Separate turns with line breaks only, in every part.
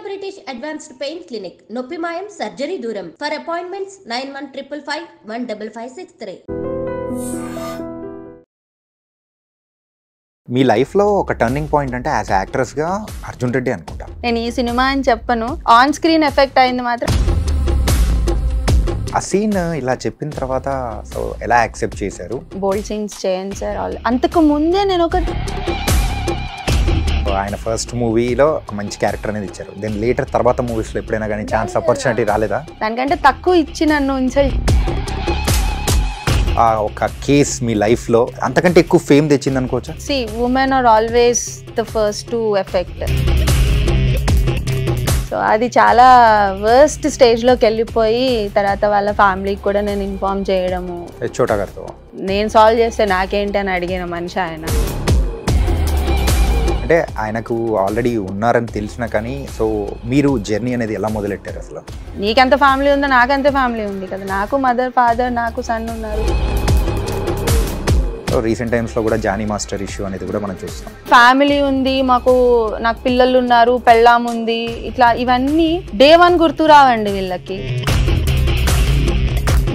British Advanced Pain Clinic. Noppi Mayam Surgery Duram. For appointments 9155515563.
మీ లైఫ్లో ఒక turning point అంటే as యాక్ట్రెస్గా Arjun Reddy అనుకుంటా.
నేను ఈ సినిమా అని చెప్పను, ఆన్ స్క్రీన్ ఎఫెక్ట్ అయింది మాత్రం.
ఆ సీన్ ఇలా చెప్పిన తర్వాత సో ఎలా యాక్సెప్ట్ చేశారు?
బోల్డ్ సీన్స్ చేయండి సార్. అంతకు ముందే నేను
ఆయన ఫస్ట్ మూవీలో ఒక మంచి క్యారెక్టర్ అనేది ఇచ్చారు. దెన్ లేటర్ తర్వాత మూవీస్లో ఎప్పుడైనా కానీ ఛాన్స్ ఆపర్చునిటీ రాలేదా?
దానికంటే తక్కువ ఇచ్చి నన్ను ఇన్సల్ట్.
ఒక కేస్ మీ లైఫ్లో అంతకంటే ఎక్కువ ఫేమ్ తెచ్చింది అనుకోవచ్చా?
See women are always the first to affect. So అది చాలా వర్స్ట్ స్టేజ్లోకి వెళ్ళిపోయి తర్వాత వాళ్ళ ఫ్యామిలీకి కూడా నేను ఇన్ఫార్మ్ చేయడము.
చోటా గారితో
నేను సాల్వ్ చేస్తే నాకేంటి అని అడిగిన మనిషి ఆయన.
అంటే ఆయనకు ఆల్రెడీ ఉన్నారని తెలిసినా కానీ సో మీరు జర్నీ అనేది ఎలా మొదలెట్టారు అసలు?
నీకెంత ఫ్యామిలీ ఉందో నాకంత ఫ్యామిలీ ఉంది కదా. నాకు మదర్, ఫాదర్, నాకు సన్ ఉన్నారు.
సో రీసెంట్ టైమ్స్లో కూడా జానీ మాస్టర్ ఇష్యూ అనేది కూడా మనం చూస్తాం.
ఫ్యామిలీ ఉంది, నాకు పిల్లలు ఉన్నారు, పెళ్ళాం ఉంది, ఇట్లా ఇవన్నీ డే వన్ గుర్తు రావండి వీళ్ళకి.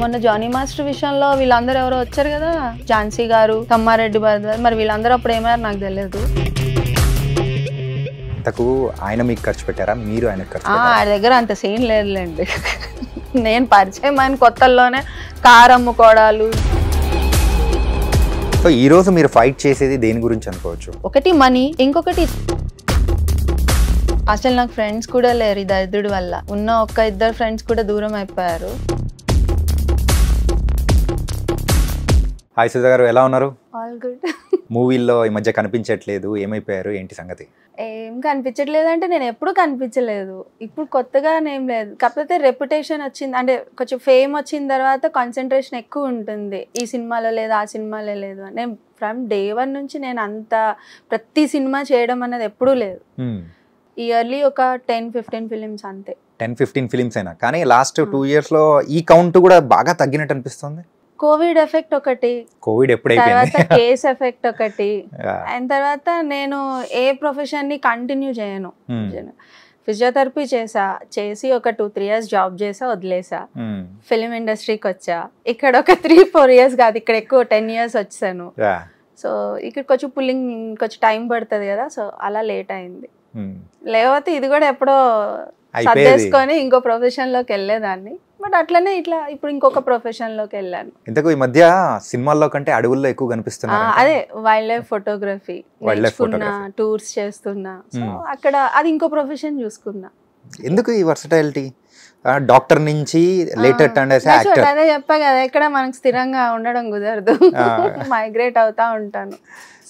మొన్న జానీ మాస్టర్ విషయంలో వీళ్ళందరూ ఎవరో వచ్చారు కదా, ఝాన్సీ గారు, తమ్మారెడ్డి భరద్వాజ్, మరి వీళ్ళందరూ అప్పుడు ఏమయ్యారు నాకు తెలియదు.
ఆయన మీకు ఖర్చు పెట్టారా, మీరు ఆయన ఖర్చు?
ఆయన దగ్గర అంత సీన్ లేదులేండి. నేను పరిచయం ఆయన కొత్తల్లోనే కారు అమ్ముకోవడాలు.
సో ఈ రోజు మీరు ఫైట్ చేసేది దేని గురించి అనుకోవచ్చు?
ఒకటి మనీ, ఇంకొకటి అసలు నాకు ఫ్రెండ్స్ కూడా లేరు ఈ దరిద్రుడి వల్ల. ఉన్న ఒక్క ఇద్దరు ఫ్రెండ్స్ కూడా దూరం అయిపోయారు.
హాయ్ సుధా గారు, ఎలా ఉన్నారు?
All good.
మూవీల్లో ఈ మధ్య కనిపించట్లేదు, ఏమైపోయారు, ఏంటి సంగతి?
ఏం కనిపించట్లేదు అంటే నేను ఎప్పుడు కనిపించలేదు, ఇప్పుడు కొత్తగా ఏం లేదు. కాకపోతే రెప్యుటేషన్ వచ్చింది అంటే కొంచెం ఫేమ్ వచ్చిన తర్వాత కాన్సన్ట్రేషన్ ఎక్కువ ఉంటుంది. ఈ సినిమాలో లేదు, ఆ సినిమాలో లేదు. నేను ఫ్రమ్ డే వన్ నుంచి నేను అంత ప్రతి సినిమా చేయడం అనేది ఎప్పుడూ లేదు. ఇయర్లీ ఒక 10-15 ఫిలిమ్స్ అంతే.
10-15 ఫిలిమ్స్ అయినా కానీ లాస్ట్ 2 yearsలో ఈ కౌంట్ కూడా బాగా తగ్గినట్టు అనిపిస్తుంది.
కోవిడ్ ఎఫెక్ట్ ఒకటి,
కోవిడ్ ఎప్పుడైపోయింది,
తర్వాత కేస్ ఎఫెక్ట్ ఒకటి, అయిన తర్వాత నేను ఏ ప్రొఫెషన్ ని కంటిన్యూ చేయను. ఫిజియోథెరపీ చేసి ఒక 2-3 years జాబ్ చేసా, వదిలేసా. ఫిలిం ఇండస్ట్రీకి వచ్చా. ఇక్కడ ఒక 3-4 years కాదు, ఇక్కడ ఎక్కువ 10 years వచ్చాను. సో ఇక్కడ కొంచెం పుల్లింగ్ కొంచెం టైం పడుతుంది కదా, సో అలా లేట్ అయింది. లేకపోతే ఇది కూడా ఎప్పుడో సర్దేసుకొని ఇంకో ప్రొఫెషన్ లోకి వెళ్ళేదాన్ని. బట్ అట్లనే ఇట్లా ఇప్పుడు ఇంకొక ప్రొఫెషన్ లోకి వెళ్ళాను.
ఇంతకు ఈ మధ్య సినిమాల్లో కంటే అడవుల్లో ఎక్కువ కనిపిస్తున్నా.
అదే వైల్డ్ లైఫ్ ఫోటోగ్రఫీ నేర్చుకున్నా, టూర్స్ చేస్తున్నా. సో అక్కడ అది ఇంకో ప్రొఫెషన్ చూసుకున్నా.
ఎందుకు ఈ వర్సటైలిటీ? డాక్టర్ నుంచి లేటర్ టర్న్ చేసే యాక్టర్.
అదే చెప్పా కదా, ఎక్కడ మనకు స్థిరంగా ఉండడం కుదరదు, మైగ్రేట్ అవుతా ఉంటాను.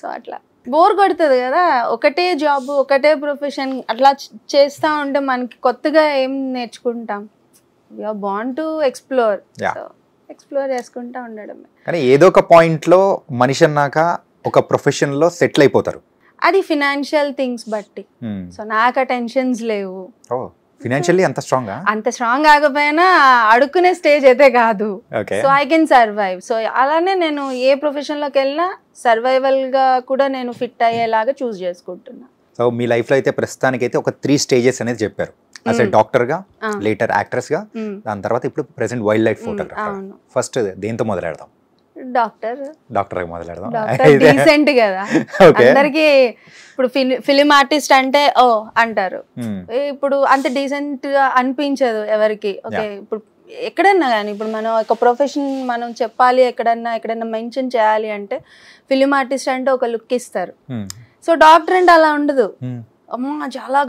సో అట్లా బోర్ కొడుతుంది కదా, ఒకటే జాబ్ ఒకటే ప్రొఫెషన్ అట్లా చేస్తూ ఉంటే మనకి కొత్తగా ఏం నేర్చుకుంటాం? You're born to explore. So explore చేసుకుంటా ఉండడమే. కానీ
ఏదో ఒక పాయింట్లో మనిషి అన్నాక ఒక ప్రొఫెషన్లో సెటిల్ అయిపోతారు.
అది ఫినాన్షియల్ థింగ్స్ బట్టి. సో నాకు టెన్షన్స్ లేవు.
ఫినాన్షియల్లీ అంత స్ట్రాంగ్
కాకపోయినా అడుక్కునే స్టేజ్ అయితే కాదు. So I can survive. So అలానే నేను ఏ ప్రొఫెషన్ లోకి వెళ్ళినా సర్వైవల్ గా కూడా నేను ఫిట్ అయ్యేలాగా చూస్ చేసుకుంటున్నా.
సో మీ లైఫ్ లో అయితే ప్రస్తుతానికి అయితే ఒక 3 stages అనేది చెప్పారు. అసలు డాక్టర్ గా, లేటర్ యాక్ట్రెస్ గా, దాని తర్వాత ఇప్పుడు present wild life photographer. First దేంతో మొదలెడదాం? డాక్టర్ మొదలెడదాం.
డీసెంట్ కదా అందరికి. ఇప్పుడు ఫిలిం ఆర్టిస్ట్ అంటే ఓ అంటారు, ఇప్పుడు అంత డీసెంట్ గా అనిపించదు ఎవరికి. ఓకే, ఇప్పుడు ఎక్కడన్నా కానీ ఇప్పుడు మనం ఒక ప్రొఫెషన్ మనం చెప్పాలి, ఎక్కడన్నా మెన్షన్ చేయాలి అంటే ఫిలిం ఆర్టిస్ట్ అంటే ఒక లుక్ ఇస్తారు. సో డాక్టర్ అంటే అలా ఉండదు. అమ్మ చాలా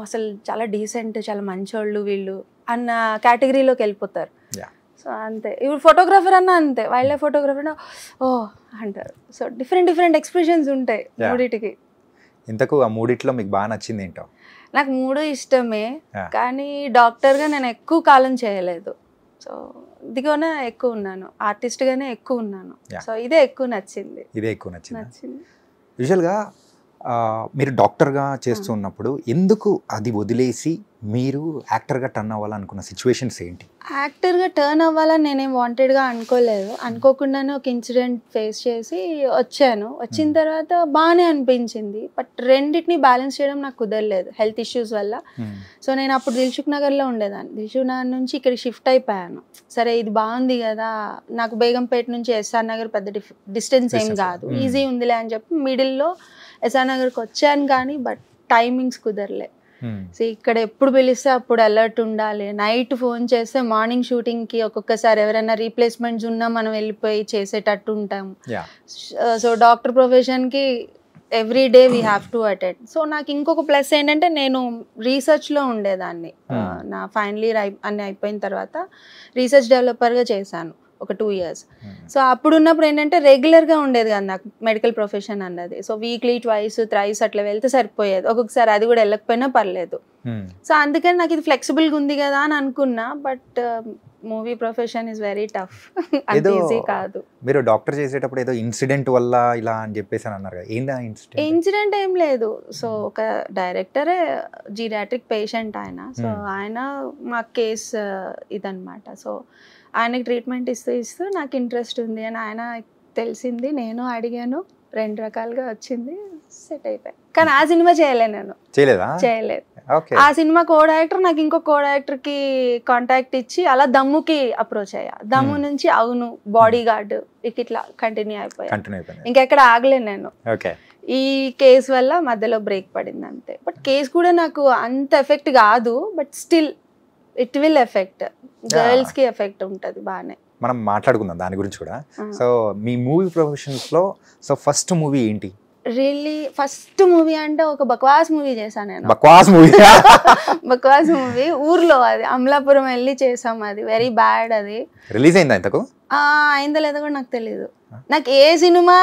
అసలు చాలా డీసెంట్, చాలా మంచోళ్ళు వీళ్ళు అన్న కేటగిరీలోకి వెళ్ళిపోతారు. సో అంతే. ఇప్పుడు ఫోటోగ్రాఫర్ అన్నా అంతే, వైల్డ్ లైఫ్ ఫోటోగ్రాఫర్ అన్నా ఓ అంటారు. సో డిఫరెంట్ ఎక్స్ప్రెషన్స్ ఉంటాయి మూడిటికి.
ఇంతకు ఆ మూడిట్లో మీకు బాగా నచ్చింది ఏంటో?
నాకు 3 ఇష్టమే, కానీ డాక్టర్గా నేను ఎక్కువ కాలం చేయలేదు. సో ఇదిగానే ఎక్కువ ఉన్నాను, ఆర్టిస్ట్గానే ఎక్కువ ఉన్నాను. సో ఇదే ఎక్కువ నచ్చింది.
యూజువల్గా మీరు డాక్టర్గా చేస్తున్నప్పుడు ఎందుకు అది వదిలేసి మీరు యాక్టర్గా టర్న్ అవ్వాలనుకున్న సిచ్యువేషన్స్ ఏంటి?
యాక్టర్గా టర్న్ అవ్వాలని నేనేం వాంటెడ్గా అనుకోలేదు. అనుకోకుండానే ఒక ఇన్సిడెంట్ ఫేస్ చేసి వచ్చాను. వచ్చిన తర్వాత బాగానే అనిపించింది. బట్ రెండింటిని బ్యాలెన్స్ చేయడం నాకు కుదరలేదు హెల్త్ ఇష్యూస్ వల్ల. సో నేను అప్పుడు దిల్సుఖ్ నగర్లో ఉండేదాన్ని. దిల్సుఖ్ నగర్ నుంచి ఇక్కడికి షిఫ్ట్ అయిపోయాను. సరే ఇది బాగుంది కదా, నాకు బేగంపేట నుంచి ఎస్ఆర్ నగర్ పెద్ద డిస్టెన్స్ ఏం కాదు, ఈజీ ఉందిలే అని చెప్పి మిడిల్లో ఎస్ఆర్ నగర్కి వచ్చాను. కానీ బట్ టైమింగ్స్ కుదరలే. సో ఇక్కడ ఎప్పుడు పిలిస్తే అప్పుడు అలర్ట్ ఉండాలి. నైట్ ఫోన్ చేస్తే మార్నింగ్ షూటింగ్కి ఒక్కొక్కసారి ఎవరైనా రీప్లేస్మెంట్స్ ఉన్నా మనం వెళ్ళిపోయి చేసేటట్టు ఉంటాము. సో డాక్టర్ ప్రొఫెషన్కి every day we have to attend. So నాకు ఇంకొక ప్లస్ ఏంటంటే నేను రీసెర్చ్లో ఉండేదాన్ని. నా ఫైనల్ ఇయర్ అన్ని అయిపోయిన తర్వాత రీసెర్చ్ డెవలపర్గా చేశాను ఒక 2 years. సో అప్పుడు ఉన్నప్పుడు ఏంటంటే రెగ్యులర్గా ఉండేది కదా నాకు మెడికల్ ప్రొఫెషన్ అన్నది. సో వీక్లీ 2, 3 అట్లా వెళ్తే సరిపోయేది. ఒక్కొక్కసారి అది కూడా వెళ్ళకపోయినా పర్లేదు. సో అందుకని నాకు ఇది ఫ్లెక్సిబుల్గా ఉంది కదా అని అనుకున్నా. But movie profession is very tough, అంత ఈజీ కాదు.
మీరు డాక్టర్ చేసేటప్పుడు ఏదో ఇన్సిడెంట్ వల్ల ఇలా అని చెప్పేసి అన్నారు కదా, ఏందా ఇన్సిడెంట్?
ఇన్సిడెంట్ ఏం లేదు. సో ఒక డైరెక్టరే జీరియాట్రిక్ పేషెంట్ ఆయన. సో ఆయన మా కేస్ ఇదనమాట. సో ఆయనకి ట్రీట్మెంట్ ఇస్తూ నాకు ఇంట్రెస్ట్ ఉంది అని ఆయన తెలిసింది. నేను అడిగాను, 2 రకాలుగా వచ్చింది, సెట్ అయిపోయి. కానీ ఆ సినిమా నేను చేయలేదు. ఆ సినిమా కో డైరెక్టర్ నాకు ఇంకో కో డైరెక్టర్కి కాంటాక్ట్ ఇచ్చి అలా దమ్ముకి అప్రోచ్ అయ్యా. దమ్ము నుంచి అవును, బాడీ గార్డ్ ఇట్లా కంటిన్యూ అయిపోయా. ఇంకెక్కడ ఆగలేను నేను. ఈ కేసు వల్ల మధ్యలో బ్రేక్ పడింది అంతే. బట్ కేసు కూడా నాకు అంత ఎఫెక్ట్ కాదు. But still it will effect, girls కి ఎఫెక్ట్ ఉంటుంది బాగానే.
మనం మాట్లాడుకుందాం దాని గురించి కూడా. సో మీ మూవీ ప్రొఫెషన్స్ లో సో ఫస్ట్ మూవీ ఏంటి?
రియల్లీ ఫస్ట్ మూవీ అంటే ఒక బక్వాస్ మూవీ చేశాను నేను.
బక్వాస్
మూవీ ఊర్లో, అది అమలాపురం వెళ్ళి చేసాం. అది వెరీ బ్యాడ్. అది
రిలీజ్ అయిందా ఇంతకు?
అయిందో లేదో కూడా నాకు తెలీదు. నాకు ఏ సినిమా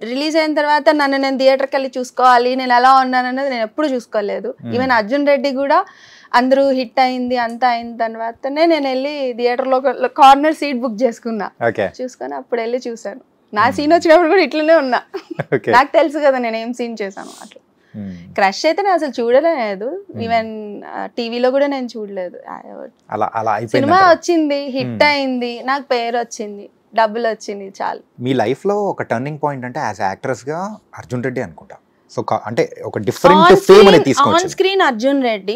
రిలీజ్ అయిన తర్వాత నన్ను నేను థియేటర్కి వెళ్ళి చూసుకోవాలి, నేను ఎలా ఉన్నాను అన్నది నేను ఎప్పుడు చూసుకోలేదు. ఈవెన్ అర్జున్ రెడ్డి కూడా అందరూ హిట్ అయింది అంతా అయిన తర్వాతనే నేను వెళ్ళి థియేటర్లో కార్నర్ సీట్ బుక్ చేసుకున్నా. చూసుకొని అప్పుడు వెళ్ళి చూసాను. నా సీన్ వచ్చినప్పుడు కూడా ఇట్లనే ఉన్నా. నాకు తెలుసు కదా నేను ఏం సీన్ చేశాను. అట్లా క్రష్ అయితే నేను అసలు చూడలేదు. ఈవెన్ టీవీలో కూడా నేను చూడలేదు. సినిమా వచ్చింది, హిట్ అయింది, నాకు పేరు వచ్చింది, డబ్బులు వచ్చింది, చాలు.
మీ లైఫ్ లో ఒక టర్నింగ్ పాయింట్ అంటే యాజ్ యాక్ట్రెస్ గా అర్జున్ రెడ్డి అనుకుంటా. సో అంటే ఒక డిఫరెంట్ ఫేమ్ అనేది తీసుకొచ్చారు.
On screen Arjun Reddy,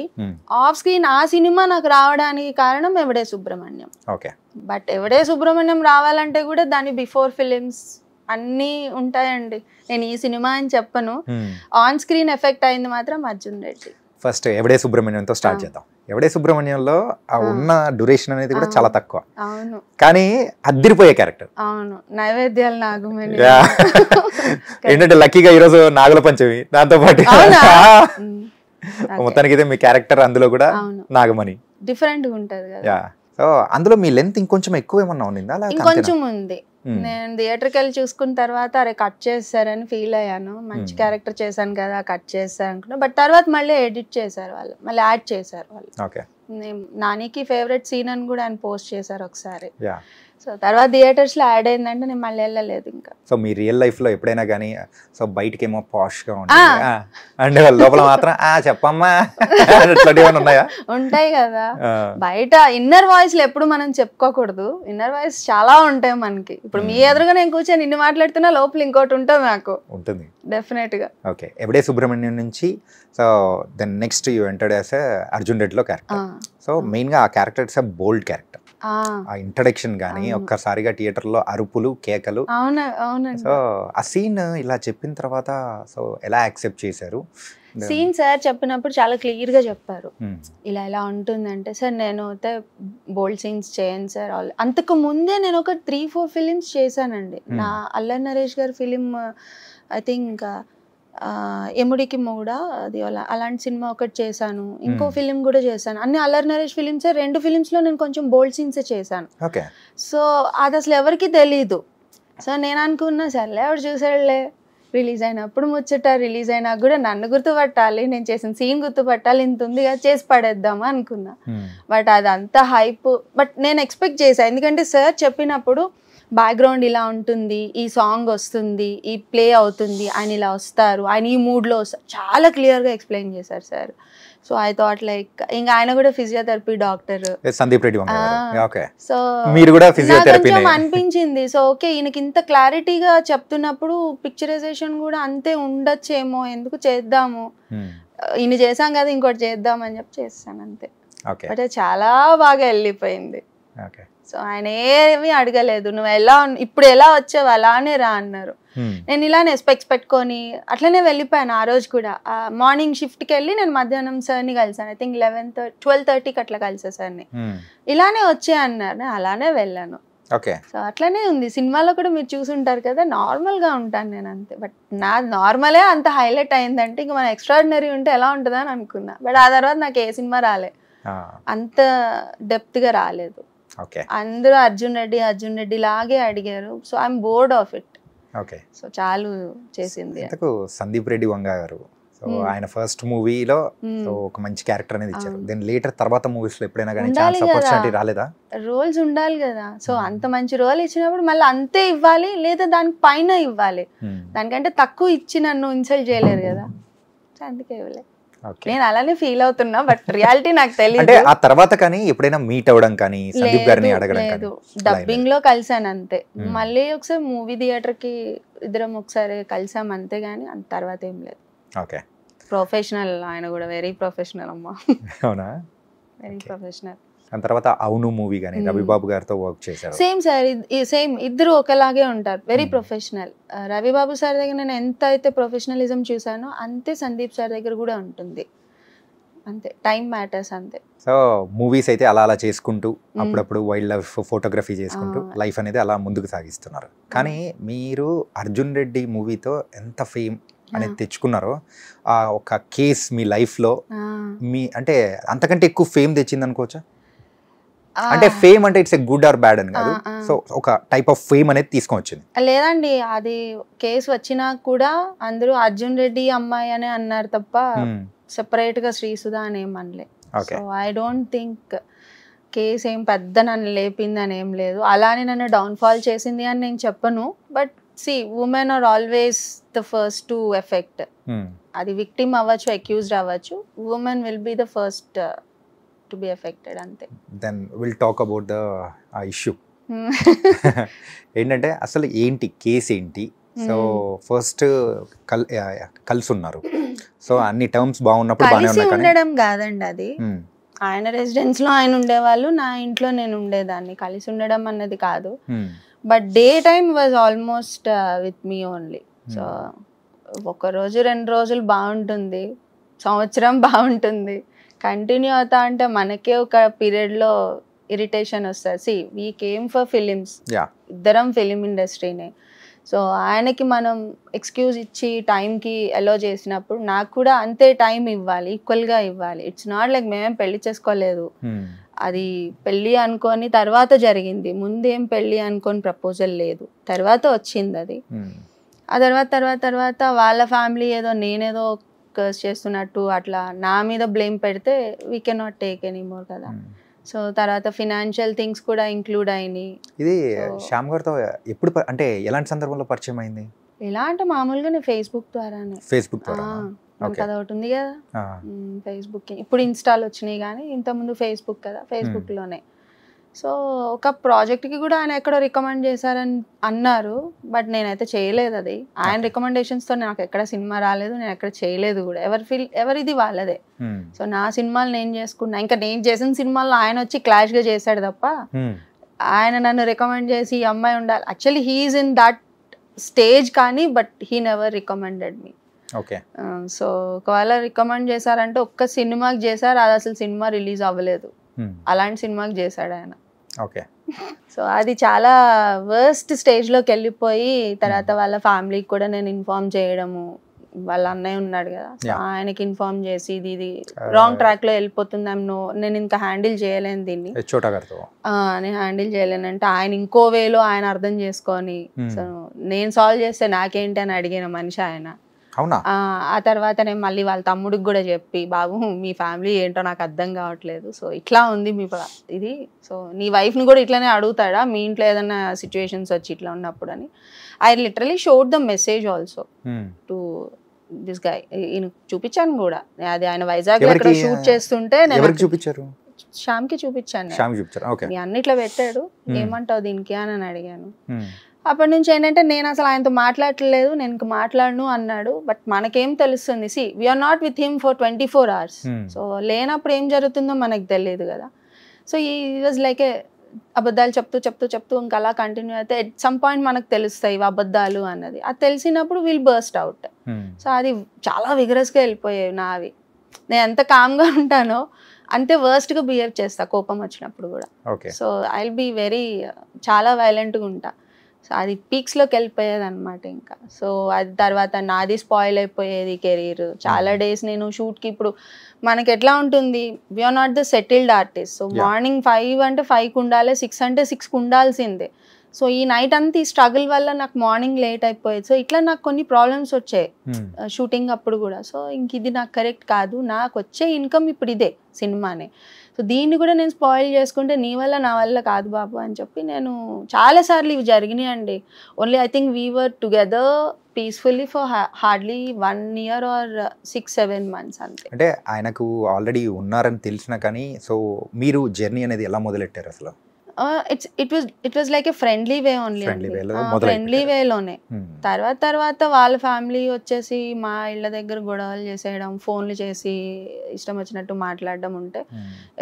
off screen ఆ సినిమా నాకు రావడానికి కారణం ఎవడే సుబ్రహ్మణ్యం.
ఓకే.
బట్ ఎవడే సుబ్రహ్మణ్యం రావాలంటే కూడా దాని బిఫోర్ ఫిలిమ్స్ అన్నీ ఉంటాయండి. నేను ఈ సినిమా అని చెప్పను. ఆన్ స్క్రీన్ ఎఫెక్ట్ అయింది మాత్రం అర్జున్ రెడ్డి.
ఫస్ట్ ఎవడే సుబ్రహ్మణ్యంతో స్టార్ట్ చేద్దాం. ఎవడే సుబ్రహ్మణ్యంలో ఆ ఉన్న డ్యూరేషన్ అనేది కూడా చాలా తక్కువ.
అవును.
కానీ అద్దిరిపోయే క్యారెక్టర్.
అవును. నైవేద్యాలు నాగమణి.
ఏంటంటే లక్కీగా ఈరోజు నాగుల పంచమి, దాంతో పాటు మొత్తానికి అయితే మీ క్యారెక్టర్ అందులో కూడా నాగమణి
డిఫరెంట్ గా ఉంటది కదా.
సో అందులో మీ లెంత్ ఇంకొంచెం ఎక్కువ ఏమన్నా ఉండిందా?
ఇంకొంచెం ఉంది. నేను థియేటర్కి వెళ్ళి చూసుకున్న తర్వాత అరే కట్ చేస్తారని ఫీల్ అయ్యాను. మంచి క్యారెక్టర్ చేశాను కదా, కట్ చేస్తారు అనుకున్నా. బట్ తర్వాత మళ్ళీ ఎడిట్ చేశారు వాళ్ళు, మళ్ళీ యాడ్ చేశారు వాళ్ళు. నానికి ఫేవరెట్ సీన్ అని కూడా ఆయన పోస్ట్ చేశారు ఒకసారి. సో తర్వాత థియేటర్స్ లో యాడ్ అయిందంటే నేను మళ్ళీ వెళ్ళలేదు ఇంకా.
సో మీ రియల్ లైఫ్ లో ఎప్పుడైనా కానీ సో బయటకేమో పాష్ గా ఉంటుంది అండ్ లోపల మాత్రం చెప్పమ్మా ఉన్నాయా?
ఉంటాయి కదా. బయట ఇన్నర్ వాయిస్ లో ఎప్పుడు మనం చెప్పుకోకూడదు. ఇన్నర్ వాయిస్ చాలా ఉంటాయి మనకి. ఇప్పుడు మీ ఎదురుగా నేను కూర్చొని ఇన్ని మాట్లాడుతున్నా లోపల ఇంకోటి ఉంటుంది నాకు ఉంటుంది డెఫినెట్ గా.
ఓకే. ఎవడే సుబ్రహ్మణ్యం నుంచి so then next you entered as Arjun రెడ్డిలో క్యారెక్టర్. సో మెయిన్ గా ఆ క్యారెక్టర్ ఇట్స్ బోల్డ్ క్యారెక్టర్. ఆ ఇంట్రడక్షన్ గానీ ఒక్కసారిగా థియేటర్ లో అరుపులు, కేకలు. సో ఆ సీన్ ఇలా చెప్పిన తర్వాత సో ఎలా యాక్సెప్ట్ చేశారు?
సీన్ సార్ చెప్పినప్పుడు చాలా క్లియర్ గా చెప్పారు, ఇలా ఇలా ఉంటుందంటే. సార్ నేను అయితే బోల్డ్ సీన్స్ చేయను సార్. అంతకు ముందే నేను ఒక 3-4 ఫిలిమ్స్ చేశానండి. నా అల్లరి నరేష్ గారి ఫిలిం ఐ థింక్ ఎముడికి మొగుడా, అది అలాంటి సినిమా ఒకటి చేశాను. ఇంకో ఫిలిం కూడా చేశాను. అన్ని అల్లరి నరేష్ ఫిలిమ్స్. 2 ఫిలిమ్స్ లో నేను కొంచెం బోల్డ్ సీన్స్ చేశాను. సో అది అసలు ఎవరికి తెలీదు. సో నేను అనుకున్నా సర్లే ఎవరు చూసాడులే, రిలీజ్ అయినప్పుడు ముచ్చట, రిలీజ్ అయినా కూడా నన్ను గుర్తుపట్టాలి, నేను చేసిన సీన్ గుర్తుపట్టాలి, ఇంత ఉంది కదా చేసి పడేద్దామా అనుకున్నా. బట్ అదంతా హైప్. బట్ నేను ఎక్స్పెక్ట్ చేశాను, ఎందుకంటే సార్ చెప్పినప్పుడు బ్యాక్గ్రౌండ్ ఇలా ఉంటుంది, ఈ సాంగ్ వస్తుంది, ఈ ప్లే అవుతుంది, ఆయన ఇలా వస్తారు, ఆయన ఈ మూడ్లో వస్తారు, చాలా క్లియర్గా ఎక్స్ప్లెయిన్ చేశారు sir. So I thought like ఇంకా ఆయన కూడా physiotherapy doctor
Sandeep Reddy Vanga. Okay,
so
మీరు కూడా ఫిజియోథెరపీ
కొంచెం అనిపించింది. సో ఓకే, ఈయనకి ఇంత క్లారిటీగా చెప్తున్నప్పుడు పిక్చరైజేషన్ కూడా అంతే ఉండొచ్చేమో, ఎందుకు చేద్దాము, ఈయన చేసాం కదా ఇంకోటి చేద్దాం అని చెప్పి చేస్తాను అంతే. బట్ చాలా బాగా వెళ్ళిపోయింది. సో ఆయన ఏమీ అడగలేదు, నువ్వు ఎలా ఇప్పుడు ఎలా వచ్చావు అలానే రా అన్నారు. నేను ఇలానే స్పెక్స్ పెట్టుకొని అట్లనే వెళ్ళిపోయాను. ఆ రోజు కూడా మార్నింగ్ షిఫ్ట్కి వెళ్ళి నేను మధ్యాహ్నం సార్ని కలిసాను. ఐ థింక్ 12:30కి అట్లా కలిసా సార్ని. ఇలానే వచ్చే అన్నారు, నేను అలానే వెళ్ళాను. సో అట్లనే ఉంది. సినిమాలో కూడా మీరు చూసుంటారు కదా, నార్మల్గా ఉంటాను నేను అంతే. బట్ నా నార్మలే అంత హైలైట్ అయిందంటే ఇంకా మన ఎక్స్ట్రాడినరీ ఉంటే ఎలా ఉంటుందని అనుకున్నా. బట్ ఆ తర్వాత నాకు ఏ సినిమా రాలే, అంత డెప్త్గా రాలేదు. అందరూ అర్జున్ రెడ్డి లాగే అడిగారు. So I'm board of it. So చాలు చేసింది.
సందీప్ రెడ్డి వంగ గారు, సో ఆయన ఫస్ట్ మూవీలో ఒక మంచి క్యారెక్టర్ అనేది ఇచ్చారు. దెన్ లేటర్ తర్వాత మూవీస్ లో ఎప్పుడైనా కానీ ఛాన్స్ ఆపర్చునిటీ రాలేదా?
రోల్స్ ఉండాలి కదా. సో అంత మంచి రోల్ ఇచ్చినప్పుడు మళ్ళీ అంతే ఇవ్వాలి, లేదా దాని పైన ఇవ్వాలి. దానికంటే తక్కువ ఇచ్చి నన్ను ఇన్సల్ట్ చేయలేరు కదా, అందుకే ఇవ్వలేదు. నేను అలానే ఫీల్ అవుతున్నా, బట్ రియాలిటీ నాకు తెలియదు.
ఆ తర్వాత కానీ ఎప్పుడైనా మీట్ అవ్వడం కానీ సందీప్ గారిని అడగడం కానీ?
డబ్బింగ్ లో కలిసాను అంతే. మళ్ళీ ఒకసారి మూవీ థియేటర్ కి ఇద్దరం ఒకసారి కలిసాం అంతే, గానీ అంత తర్వాత ఏం లేదు. ప్రొఫెషనల్, ఆయన కూడా వెరీ ప్రొఫెషనల్ అమ్మా. అవునా? Very professional.
దాని తర్వాత అవును మూవీ కానీ రవిబాబు గారితో వర్క్ చేశారు.
సేమ్ సార్, సేమ్ ఇద్దరు ఒకలాగే ఉంటారు, వెరీ ప్రొఫెషనల్. రవిబాబు సార్ దగ్గర నేను ఎంత అయితే ప్రొఫెషనలిజం చూసానో అంతే సందీప్ సార్ దగ్గర కూడా ఉంటుంది. అంతే, టైం మ్యాటర్స్ అంతే.
సో మూవీస్ అయితే అలా అలా చేసుకుంటూ అప్పుడప్పుడు వైల్డ్ లైఫ్ ఫోటోగ్రఫీ చేసుకుంటూ లైఫ్ అనేది అలా ముందుకు సాగిస్తున్నారు. కానీ మీరు అర్జున్ రెడ్డి మూవీతో ఎంత ఫేమ్ అనేది తెచ్చుకున్నారో, ఆ ఒక కేస్ మీ లైఫ్లో మీ అంటే అంతకంటే ఎక్కువ ఫేమ్ తెచ్చింది అనుకోవచ్చా? అంటే ఫేమ్ అంటే it's a good or bad అని కాదు, సో ఒక టైప్ ఆఫ్ ఫేమ్ అనేది తీసుకొని వచ్చింది.
లేదండి, అది కేసు వచ్చినా కూడా అందరూ అర్జున్ రెడ్డి అమ్మాయి అనే అన్నారు తప్ప సెపరేట్ గా శ్రీసుధా అని ఏం అనలే. So I don't think case ఏం పెద్ద నన్ను లేపింది అని ఏం లేదు, అలానే నన్ను డౌన్ఫాల్ చేసింది అని నేను చెప్పను. But see, women are always the first to affect. అది విక్టిమ్ అవ్వచ్చు, అక్యూజ్డ్ అవ్వచ్చు, women will be the first to be affected ante.
Then we'll talk about the issue. ఏంటంటే అసలు ఏంటి కేసు ఏంటి? సో ఫస్ట్ కలిసి ఉన్నారు, సో అన్ని టర్మ్స్ బాగున్నప్పుడు బాగానే ఉన్నాయి.
కలిసి ఉండడం కాదండి అది, ఆయన రెసిడెన్స్ లో ఆయన ఉండేవాళ్ళు, నా ఇంట్లో నేను ఉండేదాన్ని. కలిసి ఉండడం అన్నది కాదు. But day time was almost with me only. So ఒక రోజు 2 రోజులు బాగుంటుంది, సంవత్సరం బాగుంటుంది, కంటిన్యూ అవుతా అంటే మనకే ఒక పీరియడ్లో ఇరిటేషన్ వస్తుంది. See, we came for films, ఇద్దరం ఫిలిం ఇండస్ట్రీనే. సో ఆయనకి మనం ఎక్స్క్యూజ్ ఇచ్చి టైంకి అలో చేసినప్పుడు నాకు కూడా అంతే టైం ఇవ్వాలి, ఈక్వల్గా ఇవ్వాలి. ఇట్స్ నాట్ లైక్ మేమేం పెళ్లి చేసుకోలేదు, అది పెళ్ళి అనుకొని తర్వాత జరిగింది. ముందేం పెళ్ళి అనుకొని ప్రపోజల్ లేదు, తర్వాత వచ్చింది అది. ఆ తర్వాత వాళ్ళ ఫ్యామిలీ ఏదో నేనేదో కర్స్ చేస్తున్నట్టు అట్లా నా మీద బ్లేమ్ పెడితే we cannot take any more కదా. సో తర్వాత ఫినాన్షియల్ థింగ్స్ కూడా ఇంక్లూడ్ అయినాయి.
ఇది శ్యామ్ గారితో ఎప్పుడు అంటే ఎలాంటి సందర్భంలో పరిచయం అయింది?
ఎలా అంటే మామూలుగా నేను ఫేస్బుక్ ద్వారానే.
ఫేస్బుక్ ద్వారా
కదా ఒకటి ఉంది కదా ఫేస్బుక్. ఇప్పుడు ఇన్స్టాల్ వచ్చినాయి కానీ ఇంతకుముందు ఫేస్బుక్ కదా, ఫేస్బుక్ లోనే. సో ఒక ప్రాజెక్ట్కి కూడా ఆయన ఎక్కడో రికమెండ్ చేశారని అన్నారు, బట్ నేనైతే చేయలేదు అది. ఆయన రికమెండేషన్స్తో నాకు ఎక్కడ సినిమా రాలేదు, నేను ఎక్కడ చేయలేదు కూడా. ఎవరిది వాళ్ళదే. సో నా సినిమాలు నేను చేసుకున్నా. ఇంకా నేను చేసిన సినిమాల్లో ఆయన వచ్చి క్లాష్గా చేశాడు తప్ప ఆయన నన్ను రికమెండ్ చేసి ఈ అమ్మాయి ఉండాలి. Actually he's in that stage కానీ, but he never recommended me. So ఒకవేళ రికమెండ్ చేశారంటే ఒక్క సినిమాకి చేశారు, అది అసలు సినిమా రిలీజ్ అవ్వలేదు, అలాంటి సినిమాకి చేశాడు ఆయన. సో అది చాలా వర్స్ట్ స్టేజ్లోకి వెళ్ళిపోయి తర్వాత వాళ్ళ ఫ్యామిలీకి కూడా నేను ఇన్ఫార్మ్ చేయడము. వాళ్ళ అన్నయ్య ఉన్నాడు కదా, సో ఆయనకి ఇన్ఫార్మ్ చేసి ఇది రాంగ్ ట్రాక్ లో వెళ్ళిపోతుంది, నేను ఇంకా హ్యాండిల్ చేయలేను దీన్ని, నేను హ్యాండిల్ చేయలేనంటే ఆయన ఇంకో వేలో ఆయన అర్థం చేసుకొని, సో నేను సాల్వ్ చేస్తే నాకేంటి అని అడిగిన మనిషి ఆయన.
అవునా?
ఆ తర్వాత నేను మళ్ళీ వాళ్ళ తమ్ముడికి కూడా చెప్పి, బాబు మీ ఫ్యామిలీ ఏంటో నాకు అర్థం కావట్లేదు, సో ఇట్లా ఉంది మీ ఇది, సో నీ వైఫ్ని కూడా ఇట్లానే అడుగుతాడా మీ ఇంట్లో ఏదైనా సిచ్యువేషన్స్ వచ్చి ఇట్లా ఉన్నప్పుడు అని. I literally showed the message also to this guy. చూపించాను కూడా, అది ఆయన వైజాగ్ లో షూట్ చేస్తుంటే నేను
చూపించారు,
శ్యామ్కి చూపించాను. మీ అన్నిట్లో పెట్టాడు, ఏమంటావు దీనికి అని అడిగాను. అప్పటి నుంచి ఏంటంటే నేను అసలు ఆయనతో మాట్లాడలేదు, నేను ఇంక మాట్లాడను అన్నాడు. బట్ మనకేం తెలుస్తుంది, see we're not with him for 24 hours. So లేనప్పుడు ఏం జరుగుతుందో మనకు తెలియదు కదా. సో ఈ వాజ్ లైక్ ఏ అబద్ధాలు చెప్తూ ఇంకా అలా కంటిన్యూ అయితే ఎట్ సమ్ పాయింట్ మనకు తెలుస్తాయి ఇవి అబద్ధాలు అన్నది. అది తెలిసినప్పుడు విల్ బర్స్ట్ అవుట్. సో అది చాలా విగరస్గా వెళ్ళిపోయాయి నావి. నేను ఎంత కామ్గా ఉంటానో అంతే వర్స్ట్గా బిహేవ్ చేస్తా కోపం వచ్చినప్పుడు కూడా. So I will be very చాలా వైలెంట్గా ఉంటా. సో అది పీక్స్లోకి వెళ్ళిపోయేది అనమాట ఇంకా. సో అది తర్వాత నాది స్పాయిల్ అయిపోయేది కెరీర్. చాలా డేస్ నేను షూట్కి, ఇప్పుడు మనకి ఎట్లా ఉంటుంది, we're not the settled artist. So morning 5 అంటే 5కి ఉండాలి, 6 అంటే 6కి ఉండాల్సిందే. సో ఈ నైట్ అంతా ఈ స్ట్రగుల్ వల్ల నాకు మార్నింగ్ లేట్ అయిపోయేది. సో ఇట్లా నాకు కొన్ని ప్రాబ్లమ్స్ వచ్చాయి షూటింగ్ అప్పుడు కూడా. సో ఇంక ఇది నాకు కరెక్ట్ కాదు, నాకు వచ్చే ఇన్కమ్ ఇప్పుడు ఇదే సినిమానే. సో దీన్ని కూడా నేను స్పాయిల్ చేసుకుంటే నీ వల్ల నా వల్ల కాదు బాబు అని చెప్పి నేను చాలాసార్లు ఇవి జరిగినాయండి. Only I think we were together peacefully for hardly 1 year or 6-7 months అంతే.
అంటే ఆయనకు ఆల్రెడీ ఉన్నారని తెలిసినా కానీ, సో మీరు జర్నీ అనేది ఎలా మొదలెట్టారు అసలు?
It was like a friendly way only, friendly వేలోనే. తర్వాత వాళ్ళ ఫ్యామిలీ వచ్చేసి మా ఇళ్ళ దగ్గర గొడవలు చేసేయడం, ఫోన్లు చేసి ఇష్టం వచ్చినట్టు మాట్లాడడం ఉంటే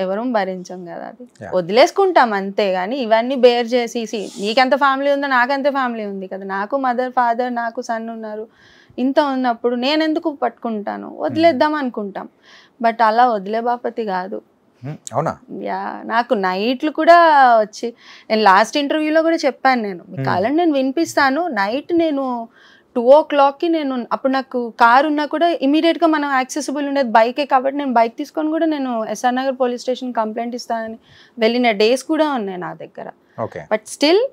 ఎవరూ భరించం కదా, అది వదిలేసుకుంటాం అంతే. కానీ ఇవన్నీ బేర్ చేసి, నీకెంత ఫ్యామిలీ ఉందో నాకెంత ఫ్యామిలీ ఉంది కదా, నాకు మదర్ ఫాదర్ నాకు సన్ ఉన్నారు, ఇంత ఉన్నప్పుడు నేను ఎందుకు పట్టుకుంటాను, వదిలేద్దాం అనుకుంటాం. బట్ అలా వదిలే బాపతి కాదు.
అవునా?
యా, నాకు నైట్లు కూడా వచ్చి, నేను లాస్ట్ ఇంటర్వ్యూలో కూడా చెప్పాను, నేను మీ కాలం నేను వినిపిస్తాను. నైట్ నేను 2 o'clockకి నేను, అప్పుడు నాకు కార్ ఉన్నా కూడా ఇమీడియట్గా మనం యాక్సెసిబుల్ ఉండేది బైకే కాబట్టి నేను బైక్ తీసుకొని కూడా నేను SR Nagar police station complaint ఇస్తానని వెళ్ళిన డేస్ కూడా ఉన్నాయి నా దగ్గర. బట్ స్టిల్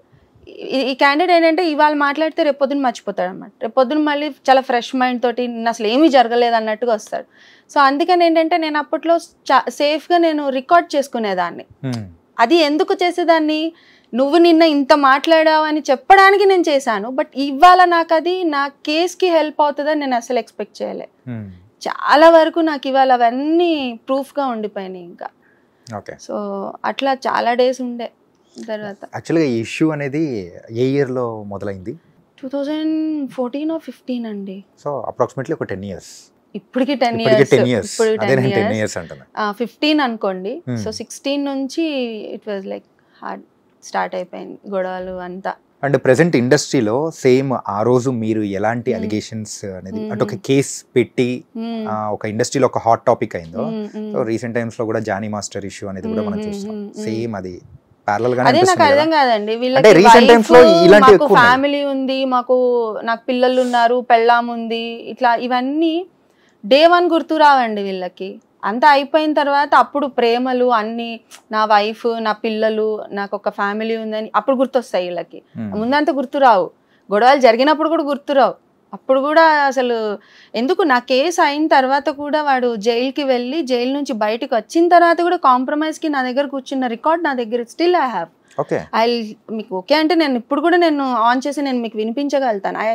ఈ క్యాండిడేట్ ఏంటంటే ఇవాళ మాట్లాడితే రేపొద్దున మర్చిపోతాడు అనమాట. రేపొద్దున మళ్ళీ చాలా ఫ్రెష్ మైండ్ తోటి అసలు ఏమీ జరగలేదు అన్నట్టుగా వస్తాడు. సో అందుకని ఏంటంటే నేను అప్పట్లో సేఫ్గా నేను రికార్డ్ చేసుకునేదాన్ని. అది ఎందుకు చేసేదాన్ని, నువ్వు నిన్న ఇంత మాట్లాడావు అని చెప్పడానికి నేను చేశాను. బట్ ఇవాళ నాకు అది నా కేస్కి హెల్ప్ అవుతుందని నేను అసలు ఎక్స్పెక్ట్ చేయలే. చాలా వరకు నాకు ఇవాళ అవన్నీ ప్రూఫ్గా ఉండిపోయినాయి ఇంకా. సో అట్లా చాలా డేస్ ఉండే. తర్వాత
యాక్చువల్గా ఈ ఇష్యూ అనేది ఏ ఇయర్లో మొదలైంది?
2014 or 15 అండి.
సో అప్రాక్సిమేట్లీ ఒక 10 years.
ఇప్పటికి 10 years. 10 years అంటున్నా. 15 అనుకోండి. సో 16 నుంచి it was like hard start అయిపోయింది గొడవలు అంతా.
అండ్ ప్రెసెంట్ ఇండస్ట్రీలో సేమ్ ఆ రోజు మీరు ఎలాంటి అలిగేషన్స్ అనేది అంటే ఒక కేస్ పెట్టి ఒక ఇండస్ట్రీలో ఒక హాట్ టాపిక్ అయిందో, సో రీసెంట్ టైమ్స్ లో కూడా జానీ మాస్టర్ ఇష్యూ అనేది కూడా మనం చూస్తాం. సేమ్ అది
అదే నాకు అర్థం కాదండి. వీళ్ళకి ఫ్యామిలీ ఉంది, నాకు పిల్లలు ఉన్నారు, పెళ్ళాం ఉంది, ఇట్లా ఇవన్నీ డే 1 గుర్తు రావండి వీళ్ళకి. అంతా అయిపోయిన తర్వాత అప్పుడు ప్రేమలు అన్ని, నా వైఫ్ నా పిల్లలు నాకు ఒక ఫ్యామిలీ ఉందని అప్పుడు గుర్తొస్తాయి వీళ్ళకి. ముందంతా గుర్తురావు. గొడవలు జరిగినప్పుడు కూడా గుర్తురావు. అప్పుడు కూడా అసలు ఎందుకు, నా కేసు అయిన తర్వాత కూడా వాడు జైలుకి వెళ్ళి జైలు నుంచి బయటకు వచ్చిన తర్వాత కూడా కాంప్రమైజ్కి నా దగ్గర కూర్చున్న రికార్డ్ నా దగ్గర స్టిల్ ఐ హ్యావ్. మీకు ఓకే అంటే నేను ఇప్పుడు కూడా నేను ఆన్ చేసి నేను మీకు వినిపించగలుగుతాను. I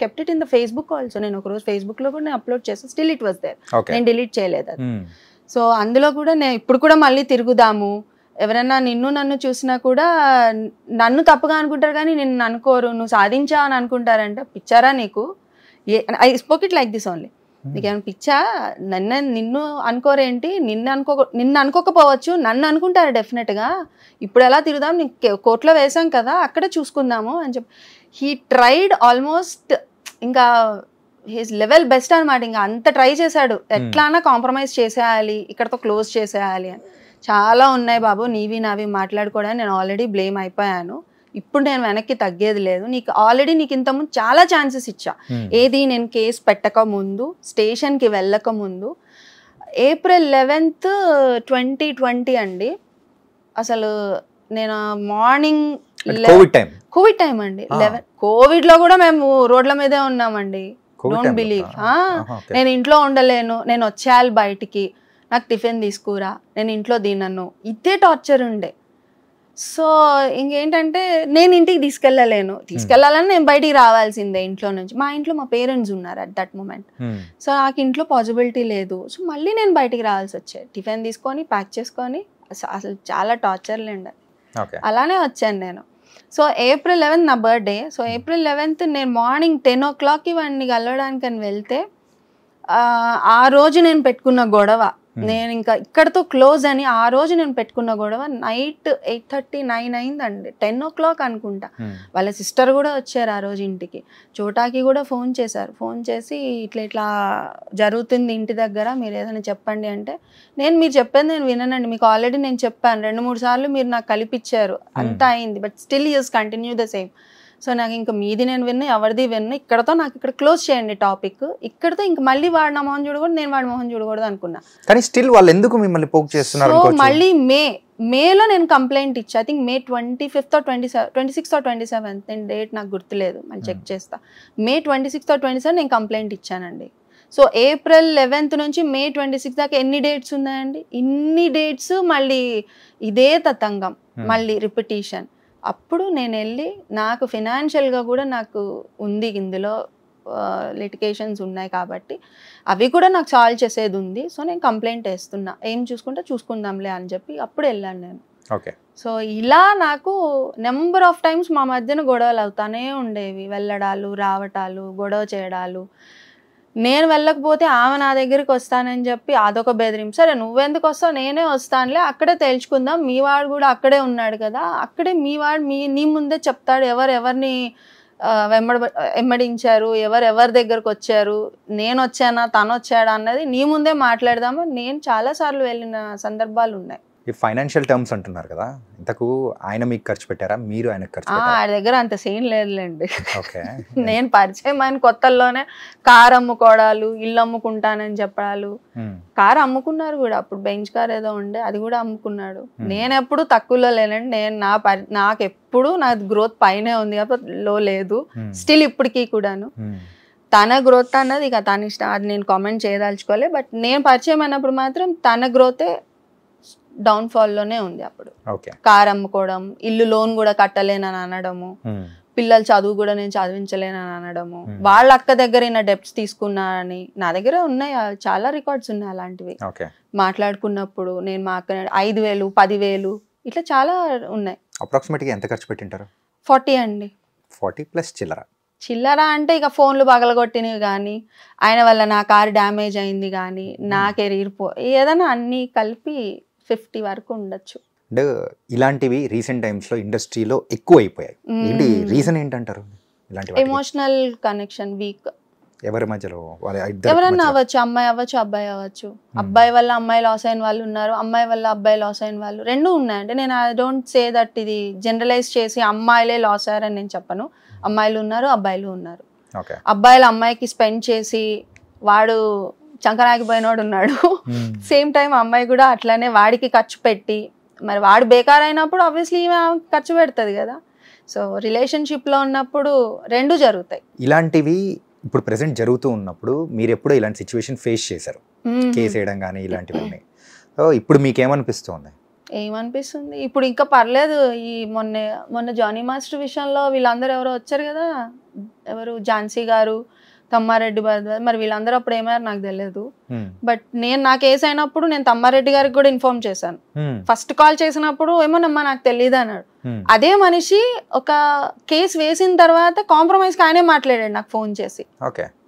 kept it in the Facebook also. నేను ఒకరోజు ఫేస్బుక్లో కూడా నేను అప్లోడ్ చేస్తాను. Still it was there. నేను డిలీట్ చేయలేదు అది. సో అందులో కూడా నేను ఇప్పుడు కూడా మళ్ళీ తిరుగుదాము, ఎవరైనా నన్ను చూసినా కూడా నన్ను తప్పుగా అనుకుంటారు కానీ నిన్ను అనుకోరు, నువ్వు సాధించా అని అనుకుంటారంట. పిచ్చారా నీకు? I spoke it like this only. నీకేమైనా పిచ్చా? నిన్ను అనుకోరేంటి? నిన్ను అనుకోకపోవచ్చు, నన్ను అనుకుంటారు డెఫినెట్గా. ఇప్పుడు ఎలా తిరుగుదాం, నీకు కోర్టులో వేసాం కదా అక్కడే చూసుకుందాము అని చెప్పి హీ ట్రైడ్ ఆల్మోస్ట్. ఇంకా హీస్ లెవెల్ బెస్ట్ అనమాట. ఇంకా అంత ట్రై చేశాడు, ఎట్లానా కాంప్రమైజ్ చేసేయాలి, ఇక్కడతో క్లోజ్ చేసేయాలి అని. చాలా ఉన్నాయి బాబు నీవి నావి మాట్లాడుకోవడానికి. నేను ఆల్రెడీ బ్లేమ్ అయిపోయాను. ఇప్పుడు నేను వెనక్కి తగ్గేది లేదు. నీకు ఇంతకుముందు చాలా ఛాన్సెస్ ఇచ్చా. ఏది, నేను కేసు పెట్టక ముందు, స్టేషన్కి వెళ్ళక ముందు, April 11th 2020 అండి. అసలు నేను మార్నింగ్ కోవిడ్ టైం అండి. 11 కోవిడ్లో కూడా మేము రోడ్ల మీదే ఉన్నామండి. Don't believe. నేను ఇంట్లో ఉండలేను, నేను వచ్చేయాలి బయటికి, నాకు టిఫిన్ తీసుకురా, నేను ఇంట్లో తినను, ఇదే టార్చర్ ఉండే. సో ఇంకేంటంటే నేను ఇంటికి తీసుకెళ్ళాలని నేను బయటికి రావాల్సిందే ఇంట్లో నుంచి. మా ఇంట్లో మా పేరెంట్స్ ఉన్నారు అట్ దట్ మూమెంట్. సో నాకు ఇంట్లో పాసిబిలిటీ లేదు. సో మళ్ళీ నేను బయటికి రావాల్సి వచ్చేది, టిఫిన్ తీసుకొని ప్యాక్ చేసుకొని. అసలు చాలా టార్చర్ లేండి. అలానే వచ్చాను నేను. సో April 11 నా బర్త్డే. సో April 11 నేను మార్నింగ్ 10 o'clock వాడిని కలవడానికి అని వెళ్తే ఆ రోజు నేను పెట్టుకున్న గొడవ, నేను ఇంకా ఇక్కడతో క్లోజ్ అని ఆ రోజు నేను పెట్టుకున్న గొడవ నైట్ 8:30, 9 అయిందండి. 10 o'clock అనుకుంటా. వాళ్ళ సిస్టర్ కూడా వచ్చారు ఆ రోజు ఇంటికి. చోటాకి కూడా ఫోన్ చేశారు. ఫోన్ చేసి ఇట్లా జరుగుతుంది ఇంటి దగ్గర, మీరు ఏదైనా చెప్పండి అంటే, మీరు చెప్పేది నేను విననండి, మీకు ఆల్రెడీ నేను చెప్పాను 2-3 సార్లు, మీరు నాకు కలిపిచ్చారు, అంతా అయింది, but still use continue the same. So నాకు ఇంకా మీది నేను విన్నా, ఎవరిది విన్నా, ఇక్కడతో నాకు ఇక్కడ క్లోజ్ చేయండి టాపిక్, ఇక్కడతో ఇంక మళ్ళీ వాడి నా మొహం చూడకూడదు, నేను వాడి మొహం చూడకూడదు అనుకున్నా.
కానీ స్టిల్ వాళ్ళు ఎందుకు మిమ్మల్ని పోక్ చేస్తున్నారు?
సో మళ్ళీ మేలో నేను కంప్లైంట్ ఇచ్చా. I think May 25th or 26th or 27th, నేను డేట్ నాకు గుర్తులేదు, మళ్ళీ చెక్ చేస్తా. May 26th or 27th నేను కంప్లైంట్ ఇచ్చానండి. సో April 11th నుంచి May 26th దాకా ఎన్ని డేట్స్ ఉన్నాయండి? ఇన్ని డేట్స్ మళ్ళీ ఇదే తతంగం, మళ్ళీ రిపిటీషన్. అప్పుడు నేను వెళ్ళి, నాకు ఫినాన్షియల్గా కూడా నాకు ఉంది ఇందులో, లిటిగేషన్స్ ఉన్నాయి కాబట్టి అవి కూడా నాకు సాల్వ్ చేసేది ఉంది. సో నేను కంప్లైంట్ వేస్తున్నా, ఏం చూసుకుందాంలే అని చెప్పి అప్పుడు వెళ్ళాను నేను.
ఓకే.
సో ఇలా నాకు నెంబర్ ఆఫ్ టైమ్స్ మా మధ్యన గొడవలు అవుతానే ఉండేవి, వెళ్ళడాలు, రావటాలు, గొడవ చేయడాలు. నేను వెళ్ళకపోతే ఆమె నా దగ్గరికి వస్తానని చెప్పి అదొక బెదిరింపు. సరే నువ్వెందుకు వస్తావు, నేనే వస్తానులే, అక్కడే తేల్చుకుందాం, మీ వాడు కూడా అక్కడే ఉన్నాడు కదా, అక్కడే మీ వాడు నీ ముందే చెప్తాడు ఎవరిని వెంబడించారు, ఎవరి దగ్గరకు వచ్చారు, నేను వచ్చానా తను వచ్చాడా అన్నది నీ ముందే మాట్లాడదాము. నేను చాలాసార్లు వెళ్ళిన సందర్భాలు ఉన్నాయి.
ఈ ఫైనాన్షియల్ టర్మ్స్ అంటున్నారు కదా, ఇంతకు ఆయన మీకు ఖర్చు పెట్టారా, మీరు ఆయనకు ఖర్చు పెట్టారా?
ఆయన దగ్గర అంత సీన్ లేదులేండి. నేను పరిచయం ఆయన కొత్తల్లోనే కారు అమ్ముకోవడాలు, ఇల్లు అమ్ముకుంటానని చెప్పడాలు. కారు అమ్ముకున్నారు కూడా, అప్పుడు బెంచ్ కార్ ఏదో ఉండే, అది కూడా అమ్ముకున్నాడు. నేను ఎప్పుడు తక్కువలో లేనండి, నేను నాకు ఎప్పుడు నా గ్రోత్ పైనే ఉంది కాబట్టి లో లేదు, స్టిల్ ఇప్పటికీ కూడాను. తన గ్రోత్ అన్నది ఇక తన ఇష్టం, అది నేను కామెంట్ చేయదలుచుకోలే. బట్ నేను పరిచయం అయినప్పుడు మాత్రం తన గ్రోతే డౌన్ఫాల్లోనే ఉంది. అప్పుడు కార్ అమ్ముకోవడం, ఇల్లు లోన్ కూడా కట్టలేనని అనడము, పిల్లల చదువు కూడా నేను చదివించలేనని అనడము, వాళ్ళ అక్క దగ్గర నా డెప్ట్స్ తీసుకున్నా అని, నా దగ్గర ఉన్నాయి చాలా రికార్డ్స్ ఉన్నాయి అలాంటివి. మాట్లాడుకున్నప్పుడు నేను మా అక్క 5,000, 10,000 ఇట్లా చాలా ఉన్నాయి.
అప్రాక్సిమేట్గా ఎంత ఖర్చు పెట్టింటారు?
40 అండి.
40 ప్లస్
చిల్లర అంటే ఇక ఫోన్లు పగలగొట్టినవి కానీ, ఆయన వల్ల నా కారు డ్యామేజ్ అయింది కానీ, నా కెరీర్ ఏదైనా అన్ని కలిపి 50 వరకు ఉండొచ్చు.
అంటే ఇలాంటివి రీసెంట్ టైమ్స్ లో ఇండస్ట్రీలో ఎక్కువ అయిపోయాయి. ఏంటి రీజన్ ఏంటంటారు? ఇలాంటి
ఎమోషనల్ కనెక్షన్ వీక్.
ఎవరి మధ్యలో?
ఎవరన్నా అవ్వచ్చు, అమ్మాయి అవ్వచ్చు, అబ్బాయి అవ్వచ్చు. అబ్బాయి వల్ల అమ్మాయి లాస్ అయిన వాళ్ళు ఉన్నారు, అమ్మాయి వల్ల అబ్బాయి లాస్ అయిన వాళ్ళు, రెండూ ఉన్నాయి. అంటే నేను ఐ డోంట్ సే దట్ ఇది జనరలైజ్ చేసి అమ్మాయిలే లాస్ అయ్యారని నేను చెప్పను. అమ్మాయిలు ఉన్నారు, అబ్బాయిలు ఉన్నారు. అబ్బాయిలు అమ్మాయికి స్పెండ్ చేసి వాడు చంకనాగిపోయినోడు ఉన్నాడు. సేమ్ టైం అమ్మాయి కూడా అట్లానే వాడికి ఖర్చు పెట్టి, మరి వాడు బేకార్ అయినప్పుడు ఆబ్వియస్లీ ఈమె ఖర్చు పెడుతుంది కదా. సో రిలేషన్షిప్లో ఉన్నప్పుడు రెండు జరుగుతాయి.
ఇలాంటివి ఇప్పుడు ప్రెసెంట్ జరుగుతూ ఉన్నప్పుడు మీరు ఎప్పుడో ఇలాంటి సిచ్యువేషన్ ఫేస్ చేశారు, కేసు వేయడం కానీ ఇలాంటివన్నీ. ఇప్పుడు మీకేమనిపిస్తుంది?
ఏమనిపిస్తుంది ఇప్పుడు ఇంకా పర్లేదు. ఈ మొన్న జానీ మాస్టర్ విషయంలో వీళ్ళందరూ ఎవరో వచ్చారు కదా, ఎవరు ఝాన్సీ గారు, తమ్మారెడ్డి భరద్వాజ్, మరి వీళ్ళందరూ అప్పుడు ఏమయ్యారు నాకు తెలియదు. బట్ నేను నా కేసు అయినప్పుడు నేను తమ్మారెడ్డి గారికి కూడా ఇన్ఫార్మ్ చేశాను. ఫస్ట్ కాల్ చేసినప్పుడు ఏమోనమ్మా నాకు తెలియదు అన్నాడు. అదే మనిషి ఒక కేసు వేసిన తర్వాత కాంప్రమైజ్ ఆయనే మాట్లాడాడు నాకు ఫోన్ చేసి.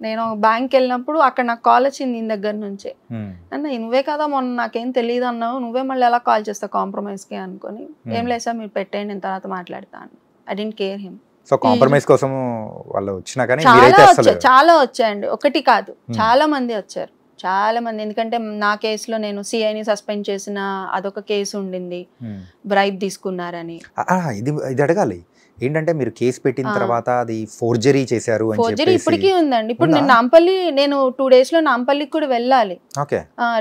నేను బ్యాంక్ వెళ్ళినప్పుడు అక్కడ నాకు కాల్ వచ్చింది ఈయన దగ్గర నుంచి. అన్న నువ్వే కదా మొన్న నాకేం తెలియదు అన్నావు, నువ్వే మళ్ళీ ఎలా కాల్ చేస్తావు కాంప్రమైజ్ కి అనుకుని. ఏం లేదు సార్ మీరు పెట్టండి, నేను తర్వాత మాట్లాడతాను. I don't care him.
So compromise కోసం వాళ్ళు వచ్చినా కానీ
చాలా వచ్చాయండి, ఒకటి కాదు చాలా మంది వచ్చారు, చాలా మంది. ఎందుకంటే నా కేసులో నేను సిఐని సస్పెండ్ చేసిన అదొక కేసు ఉండింది, బ్రైబ్ తీసుకున్నారని.
ఇది అడగాలి ఏంటంటే మీరు కేసు పెట్టిన తర్వాత అది ఫోర్జరీ చేశారు అని చెప్పేసి.
ఫోర్జరీ ఇప్పటికీ ఉందండి. ఇప్పుడు నేను 2 days లో నాంపల్లికి కూడా వెళ్ళాలి.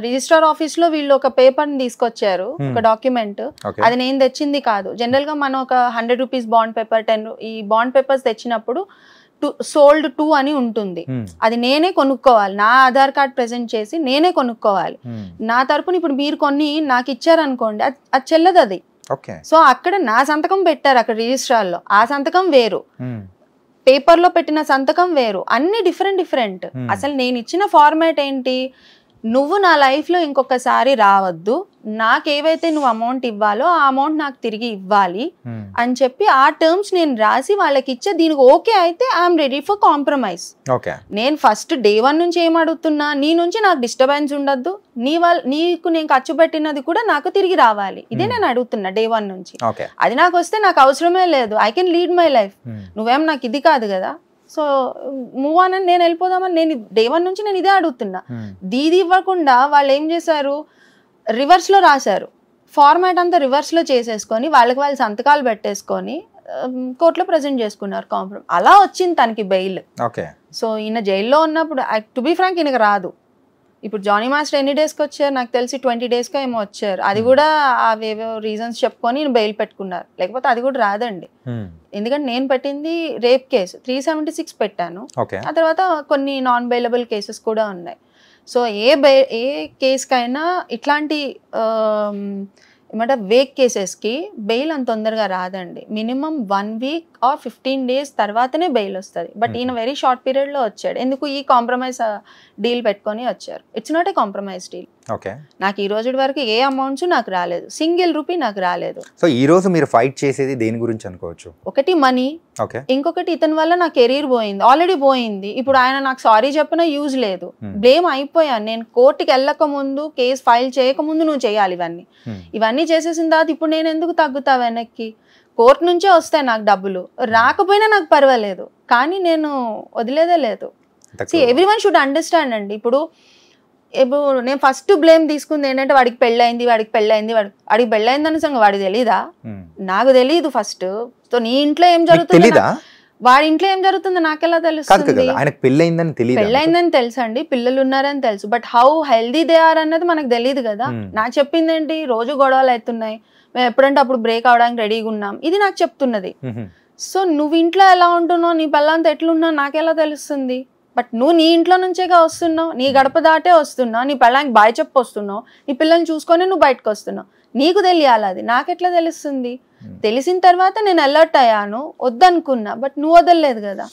రిజిస్ట్రార్ ఆఫీస్ లో వీళ్ళు ఒక పేపర్ ని తీసుకొచ్చారు, ఒక డాక్యుమెంట్. అది నేను తెచ్చింది కాదు. జనరల్ గా మనం ఒక 100 రూపీస్ బాండ్ పేపర్, 10 ఈ బాండ్ పేపర్స్ తెచ్చినప్పుడు సోల్డ్ టు అని ఉంటుంది, అది నేనే కొనుక్కోవాలి, నా ఆధార్ కార్డ్ ప్రెజెంట్ చేసి నేనే కొనుక్కోవాలి. నా తరపున ఇప్పుడు మీరు కొన్ని నాకు ఇచ్చారనుకోండి, అది చెల్లదు అది. సో అక్కడ నా సంతకం పెట్టారు అక్కడ రిజిస్ట్రార్లో, ఆ సంతకం వేరు, పేపర్ లో పెట్టిన సంతకం వేరు, అన్ని డిఫరెంట్. అసలు నేను ఇచ్చిన ఫార్మాట్ ఏంటి, నువ్వు నా లైఫ్ లో ఇంకొకసారి రావద్దు, నాకేవైతే నువ్వు అమౌంట్ ఇవ్వాలో ఆ అమౌంట్ నాకు తిరిగి ఇవ్వాలి అని చెప్పి ఆ టర్మ్స్ నేను రాసి వాళ్ళకి ఇచ్చే, దీనికి ఓకే అయితే ఐఎమ్ రెడీ ఫర్ కాంప్రమైజ్. నేను ఫస్ట్ డే 1 నుంచి ఏం అడుగుతున్నా, నీ నుంచి నాకు డిస్టర్బెన్స్ ఉండద్దు, నీకు నేను ఖర్చు పెట్టినది కూడా నాకు తిరిగి రావాలి, ఇదే నేను అడుగుతున్నా డే 1 నుంచి. అది నాకు వస్తే నాకు అవసరమే లేదు, I can lead my life, నువ్వేం నాకు ఇది కాదు కదా, సో మూవ్ ఆన్ అని నేను వెళ్ళిపోదామని నేను డే 1 నుంచి నేను ఇదే అడుగుతున్నా. దీది ఇవ్వకుండా వాళ్ళు ఏం చేశారు, రివర్స్ లో రాశారు, ఫార్మాట్ అంతా రివర్స్ లో చేసేసుకొని వాళ్ళకి వాళ్ళు సంతకాలు పెట్టేసుకొని కోర్టులో ప్రజెంట్ చేసుకున్నారు కాంప్రమైజ్. అలా వచ్చింది తనకి బెయిల్. సో ఈయన జైల్లో ఉన్నప్పుడు టు బి ఫ్రాంక్ ఈయనకి రాదు. ఇప్పుడు జానీ మాస్టర్ ఎన్ని డేస్కి వచ్చారు నాకు తెలిసి 20 daysకి ఏమో వచ్చారు, అది కూడా అవేవో రీజన్స్ చెప్పుకొని ఈయన బెయిల్ పెట్టుకున్నారు, లేకపోతే అది కూడా రాదండి. ఎందుకంటే నేను పెట్టింది రేప్ కేసు 376 పెట్టాను, ఆ తర్వాత కొన్ని నాన్ బెయిలబుల్ కేసెస్ కూడా ఉన్నాయి. సో ఏ కేసుకైనా ఇట్లాంటి ఏమంటారు వేక్ కేసెస్కి బెయిల్ అంత తొందరగా రాదండి, మినిమం 1 week or 15 days తర్వాతనే బెయిల్ వస్తుంది. బట్ ఈయన వెరీ షార్ట్ పీరియడ్లో వచ్చాడు, ఎందుకు ఈ కాంప్రమైజ్ డీల్ పెట్టుకొని వచ్చారు. It's not a compromise deal. నాకు ఈ రోజు వరకు ఏ అమౌంట్స్ నాకు రాలేదు, సింగిల్ రూపీ నాకు రాలేదు.
సో ఈ రోజు మీరు ఫైట్ చేసేది దేని గురించి అనుకోవచ్చు?
ఒకటి మనీ, ఇంకొకటి ఇతని వల్ల నా కెరీర్ పోయింది, ఆల్రెడీ పోయింది. ఇప్పుడు ఆయన నాకు సారీ చెప్పినా యూజ్ లేదు, బ్లేమ్ అయిపోయాను. నేను కోర్టుకి వెళ్ళక ముందు, కేసు ఫైల్ చేయక ముందు నువ్వు చేయాలి ఇవన్నీ చేసేసిన తర్వాత ఇప్పుడు నేను ఎందుకు తగ్గుతా వెనక్కి? కోర్టు నుంచే వస్తాయి నాకు డబ్బులు, రాకపోయినా నాకు పర్వాలేదు, కానీ నేను వదిలేదే లేదు. ఎవ్రీవన్ షుడ్ అండర్స్టాండ్ అండి. ఇప్పుడు నేను ఫస్ట్ బ్లేమ్ తీసుకుంది ఏంటంటే వాడికి పెళ్ళైంది వాడికి పెళ్ళైందని సంగతి వాడికి తెలీదా? నాకు తెలీదు ఫస్ట్. సో నీ ఇంట్లో ఏం జరుగుతుంది, వాడి ఇంట్లో ఏం జరుగుతుందో నాకెలా తెలుస్తుంది? పెళ్ళైందని తెలుసు అండి, పిల్లలు ఉన్నారని తెలుసు, but how healthy they are అన్నది మనకు తెలియదు కదా. నాకు చెప్పింది ఏంటి, రోజు గొడవలు అవుతున్నాయి, మేము ఎప్పుడంటే అప్పుడు బ్రేక్ అవడానికి రెడీగా ఉన్నాం, ఇది నాకు చెప్తున్నది. సో నువ్వు ఇంట్లో ఎలా ఉంటున్నావు, నీ పిల్లలతో ఎట్లున్నావు నాకెలా తెలుస్తుంది? బట్ నువ్వు నీ ఇంట్లో నుంచేగా వస్తున్నావు, నీ గడప దాటే వస్తున్నావు, నీ పిల్లలకి బాయ్ చెప్పు వస్తున్నావు, నీ పిల్లల్ని చూసుకొని నువ్వు బయటకు వస్తున్నావు, నీకు తెలియాలి, అది నాకెట్లా తెలుస్తుంది? తెలిసిన తర్వాత నేను అలర్ట్ అయ్యాను, వద్దనుకున్నా, బట్ నువ్వు వదలలేదు కదా.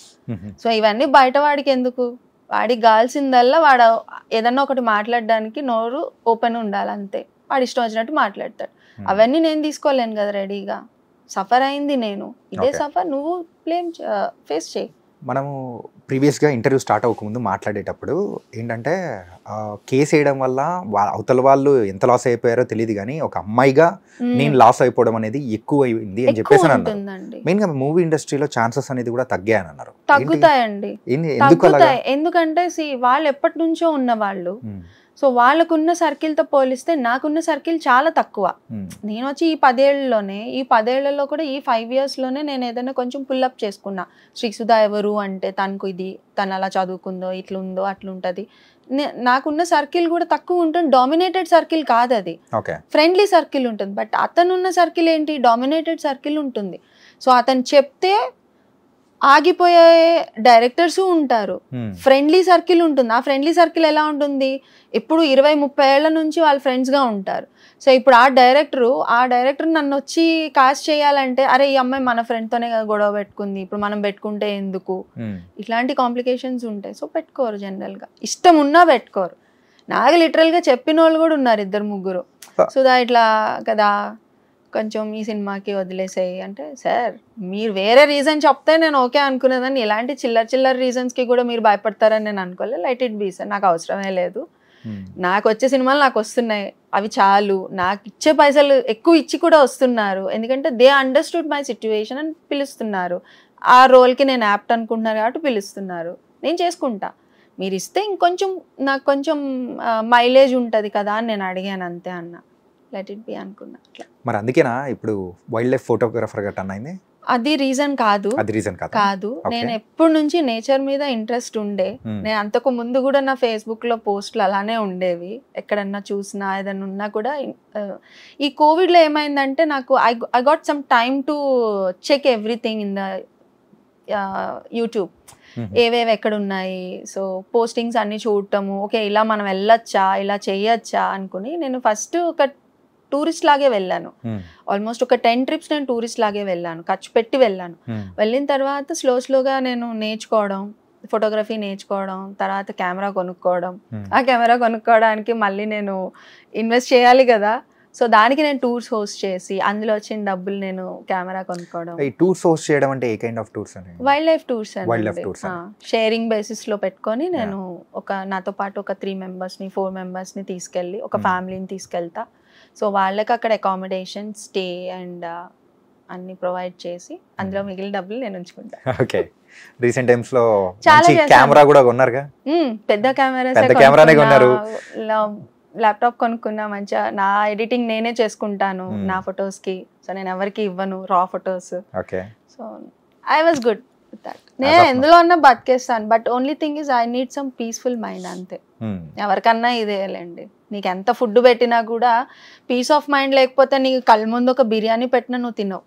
సో ఇవన్నీ బయట వాడికి ఎందుకు? వాడికి కావాల్సిందల్లా వాడు ఏదన్నా ఒకటి మాట్లాడడానికి నోరు ఓపెన్ ఉండాలి అంతే, వాడు ఇష్టం వచ్చినట్టు మాట్లాడతాడు. అవన్నీ నేను తీసుకోలేను కదా రెడీగా. సఫర్ అయింది నేను, ఇదే సఫర్ నువ్వు బ్లేమ్ ఫేస్ చేయి.
మనము ప్రీవియస్గా ఇంటర్వ్యూ స్టార్ట్ అవ్వకముందు మాట్లాడేటప్పుడు ఏంటంటే కేసు వేయడం వల్ల అవతల వాళ్ళు ఎంత లాస్ అయిపోయారో తెలియదు, కానీ ఒక అమ్మాయిగా నేను లాస్ అయిపోవడం అనేది ఎక్కువ అయింది అని చెప్పేసి అన్నారు. మెయిన్గా మూవీ ఇండస్ట్రీలో ఛాన్సెస్ అనేది కూడా తగ్గాయని అన్నారు.
తగ్గుతాయండి, ఎందుకంటే వాళ్ళు ఎప్పటి నుంచో ఉన్న వాళ్ళు, సో వాళ్ళకున్న సర్కిల్తో పోలిస్తే నాకున్న సర్కిల్ చాలా తక్కువ. నేను వచ్చి ఈ 10 ఏళ్లలోనే, ఈ 10 ఏళ్లలో కూడా ఈ 5 yearsలోనే నేను ఏదైనా కొంచెం పుల్అప్ చేసుకున్నా. శ్రీసుధా ఎవరు అంటే తనకు ఇది, తను అలా చదువుకుందో, ఇట్లుందో అట్లుంటది. నాకున్న సర్కిల్ కూడా తక్కువ ఉంటుంది, డామినేటెడ్ సర్కిల్ కాదు అది, ఫ్రెండ్లీ సర్కిల్ ఉంటుంది. బట్ అతనున్న సర్కిల్ ఏంటి, డామినేటెడ్ సర్కిల్ ఉంటుంది. సో అతను చెప్తే ఆగిపోయే డైరెక్టర్స్ ఉంటారు, ఫ్రెండ్లీ సర్కిల్ ఉంటుంది. ఆ ఫ్రెండ్లీ సర్కిల్ ఎలా ఉంటుంది, ఇప్పుడు 20-30 ఏళ్ల నుంచి వాళ్ళ ఫ్రెండ్స్గా ఉంటారు. సో ఇప్పుడు ఆ డైరెక్టర్ నన్ను వచ్చి కాస్ట్ చేయాలంటే, అరే ఈ అమ్మాయి మన ఫ్రెండ్తోనే కదా గొడవ పెట్టుకుంది, ఇప్పుడు మనం పెట్టుకుంటే ఎందుకు, ఇట్లాంటి కాంప్లికేషన్స్ ఉంటాయి. సో పెట్టుకోరు, జనరల్గా ఇష్టం ఉన్నా పెట్టుకోరు. నాకు లిటరల్గా చెప్పిన వాళ్ళు కూడా ఉన్నారు 2-3. సుధా ఇట్లా కదా కొంచెం ఈ సినిమాకి వదిలేసాయి అంటే, సార్ మీరు వేరే రీజన్ చెప్తే నేను ఓకే అనుకునేదాన్ని, ఇలాంటి చిల్లర రీజన్స్కి కూడా మీరు భయపడతారని నేను అనుకోలేదు. లైట్ ఇట్ బీ సార్, నాకు అవసరమే లేదు, నాకు వచ్చే సినిమాలు నాకు వస్తున్నాయి, అవి చాలు, నాకు ఇచ్చే పైసలు ఎక్కువ ఇచ్చి కూడా వస్తున్నారు, ఎందుకంటే దే అండర్స్టూడ్ మై సిచ్యువేషన్ అని పిలుస్తున్నారు, ఆ రోల్కి నేను యాప్ట్ అనుకుంటున్నారు కాబట్టి పిలుస్తున్నారు, నేను చేసుకుంటా, మీరు ఇస్తే ఇంకొంచెం నాకు కొంచెం మైలేజ్ ఉంటుంది కదా అని నేను అడిగాను, అంతే అన్న, లెట్ ఇట్ బి అనుకున్నా.
మరి అందుకేనా ఇప్పుడు వైల్డ్ లైఫ్ ఫోటోగ్రాఫర్ గా టర్న్ అయింది?
అది రీజన్ కాదు, నేను ఎప్పటి నుంచి నేచర్ మీద ఇంట్రెస్ట్ ఉండే. నేను అంతకు ముందు కూడా నా ఫేస్బుక్ లో పోస్టులు అలానే ఉండేవి, ఎక్కడన్నా చూసినా ఏదన్నా ఉన్నా కూడా. ఈ కోవిడ్ లో ఏమైందంటే నాకు I got some time to check everything in the YouTube ఏవేవి ఎక్కడ ఉన్నాయి, సో పోస్టింగ్స్ అన్ని చూడటము, ఓకే ఇలా మనం వెళ్ళొచ్చా, ఇలా చేయొచ్చా అనుకుని నేను ఫస్ట్ ఒక టూరిస్ట్ లాగే వెళ్ళాను. ఆల్మోస్ట్ ఒక 10 trips నేను టూరిస్ట్ లాగే వెళ్ళాను, ఖర్చు పెట్టి వెళ్ళాను. వెళ్ళిన తర్వాత స్లోగా నేను నేర్చుకోవడం, ఫోటోగ్రఫీ నేర్చుకోవడం, తర్వాత కెమెరా కొనుక్కోవడం. ఆ కెమెరా కొనుక్కోవడానికి మళ్ళీ నేను ఇన్వెస్ట్ చేయాలి కదా, సో దానికి నేను టూర్స్ హోస్ట్ చేసి అందులో వచ్చిన డబ్బులు నేను కెమెరా కొనుక్కోవడం.
ఈ టూర్స్ హోస్ట్ చేయడం అంటే ఏ కైండ్ ఆఫ్ టూర్స్ అని?
వైల్డ్ లైఫ్ టూర్స్ అండి. షేరింగ్ బేసిస్ లో పెట్టుకొని నేను నాతో పాటు ఒక 3 members-ని 4 members-ని తీసుకెళ్ళి ఒక ఫ్యామిలీని తీసుకెళ్తా. సో వాళ్ళకి అక్కడ అకామిడేషన్, స్టే అండ్ అన్ని ప్రొవైడ్ చేసి అందులో మిగిలిన డబ్బులు నేను ఉంచుకుంటా.
ఓకే. రీసెంట్ టైమ్స్ లో మంచి కెమెరా కూడా కొన్నారుగా?
పెద్ద
కెమెరానే కొన్నారు.
ల్యాప్టాప్ కొనుక్కున్నా, మంచిగా నా ఎడిటింగ్ నేనే చేసుకుంటాను నా ఫొటోస్ కి. సో నేను ఎవరికి ఇవ్వను raw photos. So I was good with that. నేను ఎందులో అన్నా బతికేస్తాను, but only thing is I need some peaceful mind అంతే. ఎవరికన్నా ఇదేలేండి, నీకు ఎంత ఫుడ్ పెట్టినా కూడా పీస్ ఆఫ్ మైండ్ లేకపోతే నీకు కళ్ళ ముందు ఒక బిర్యానీ పెట్టినా నువ్వు తినవు,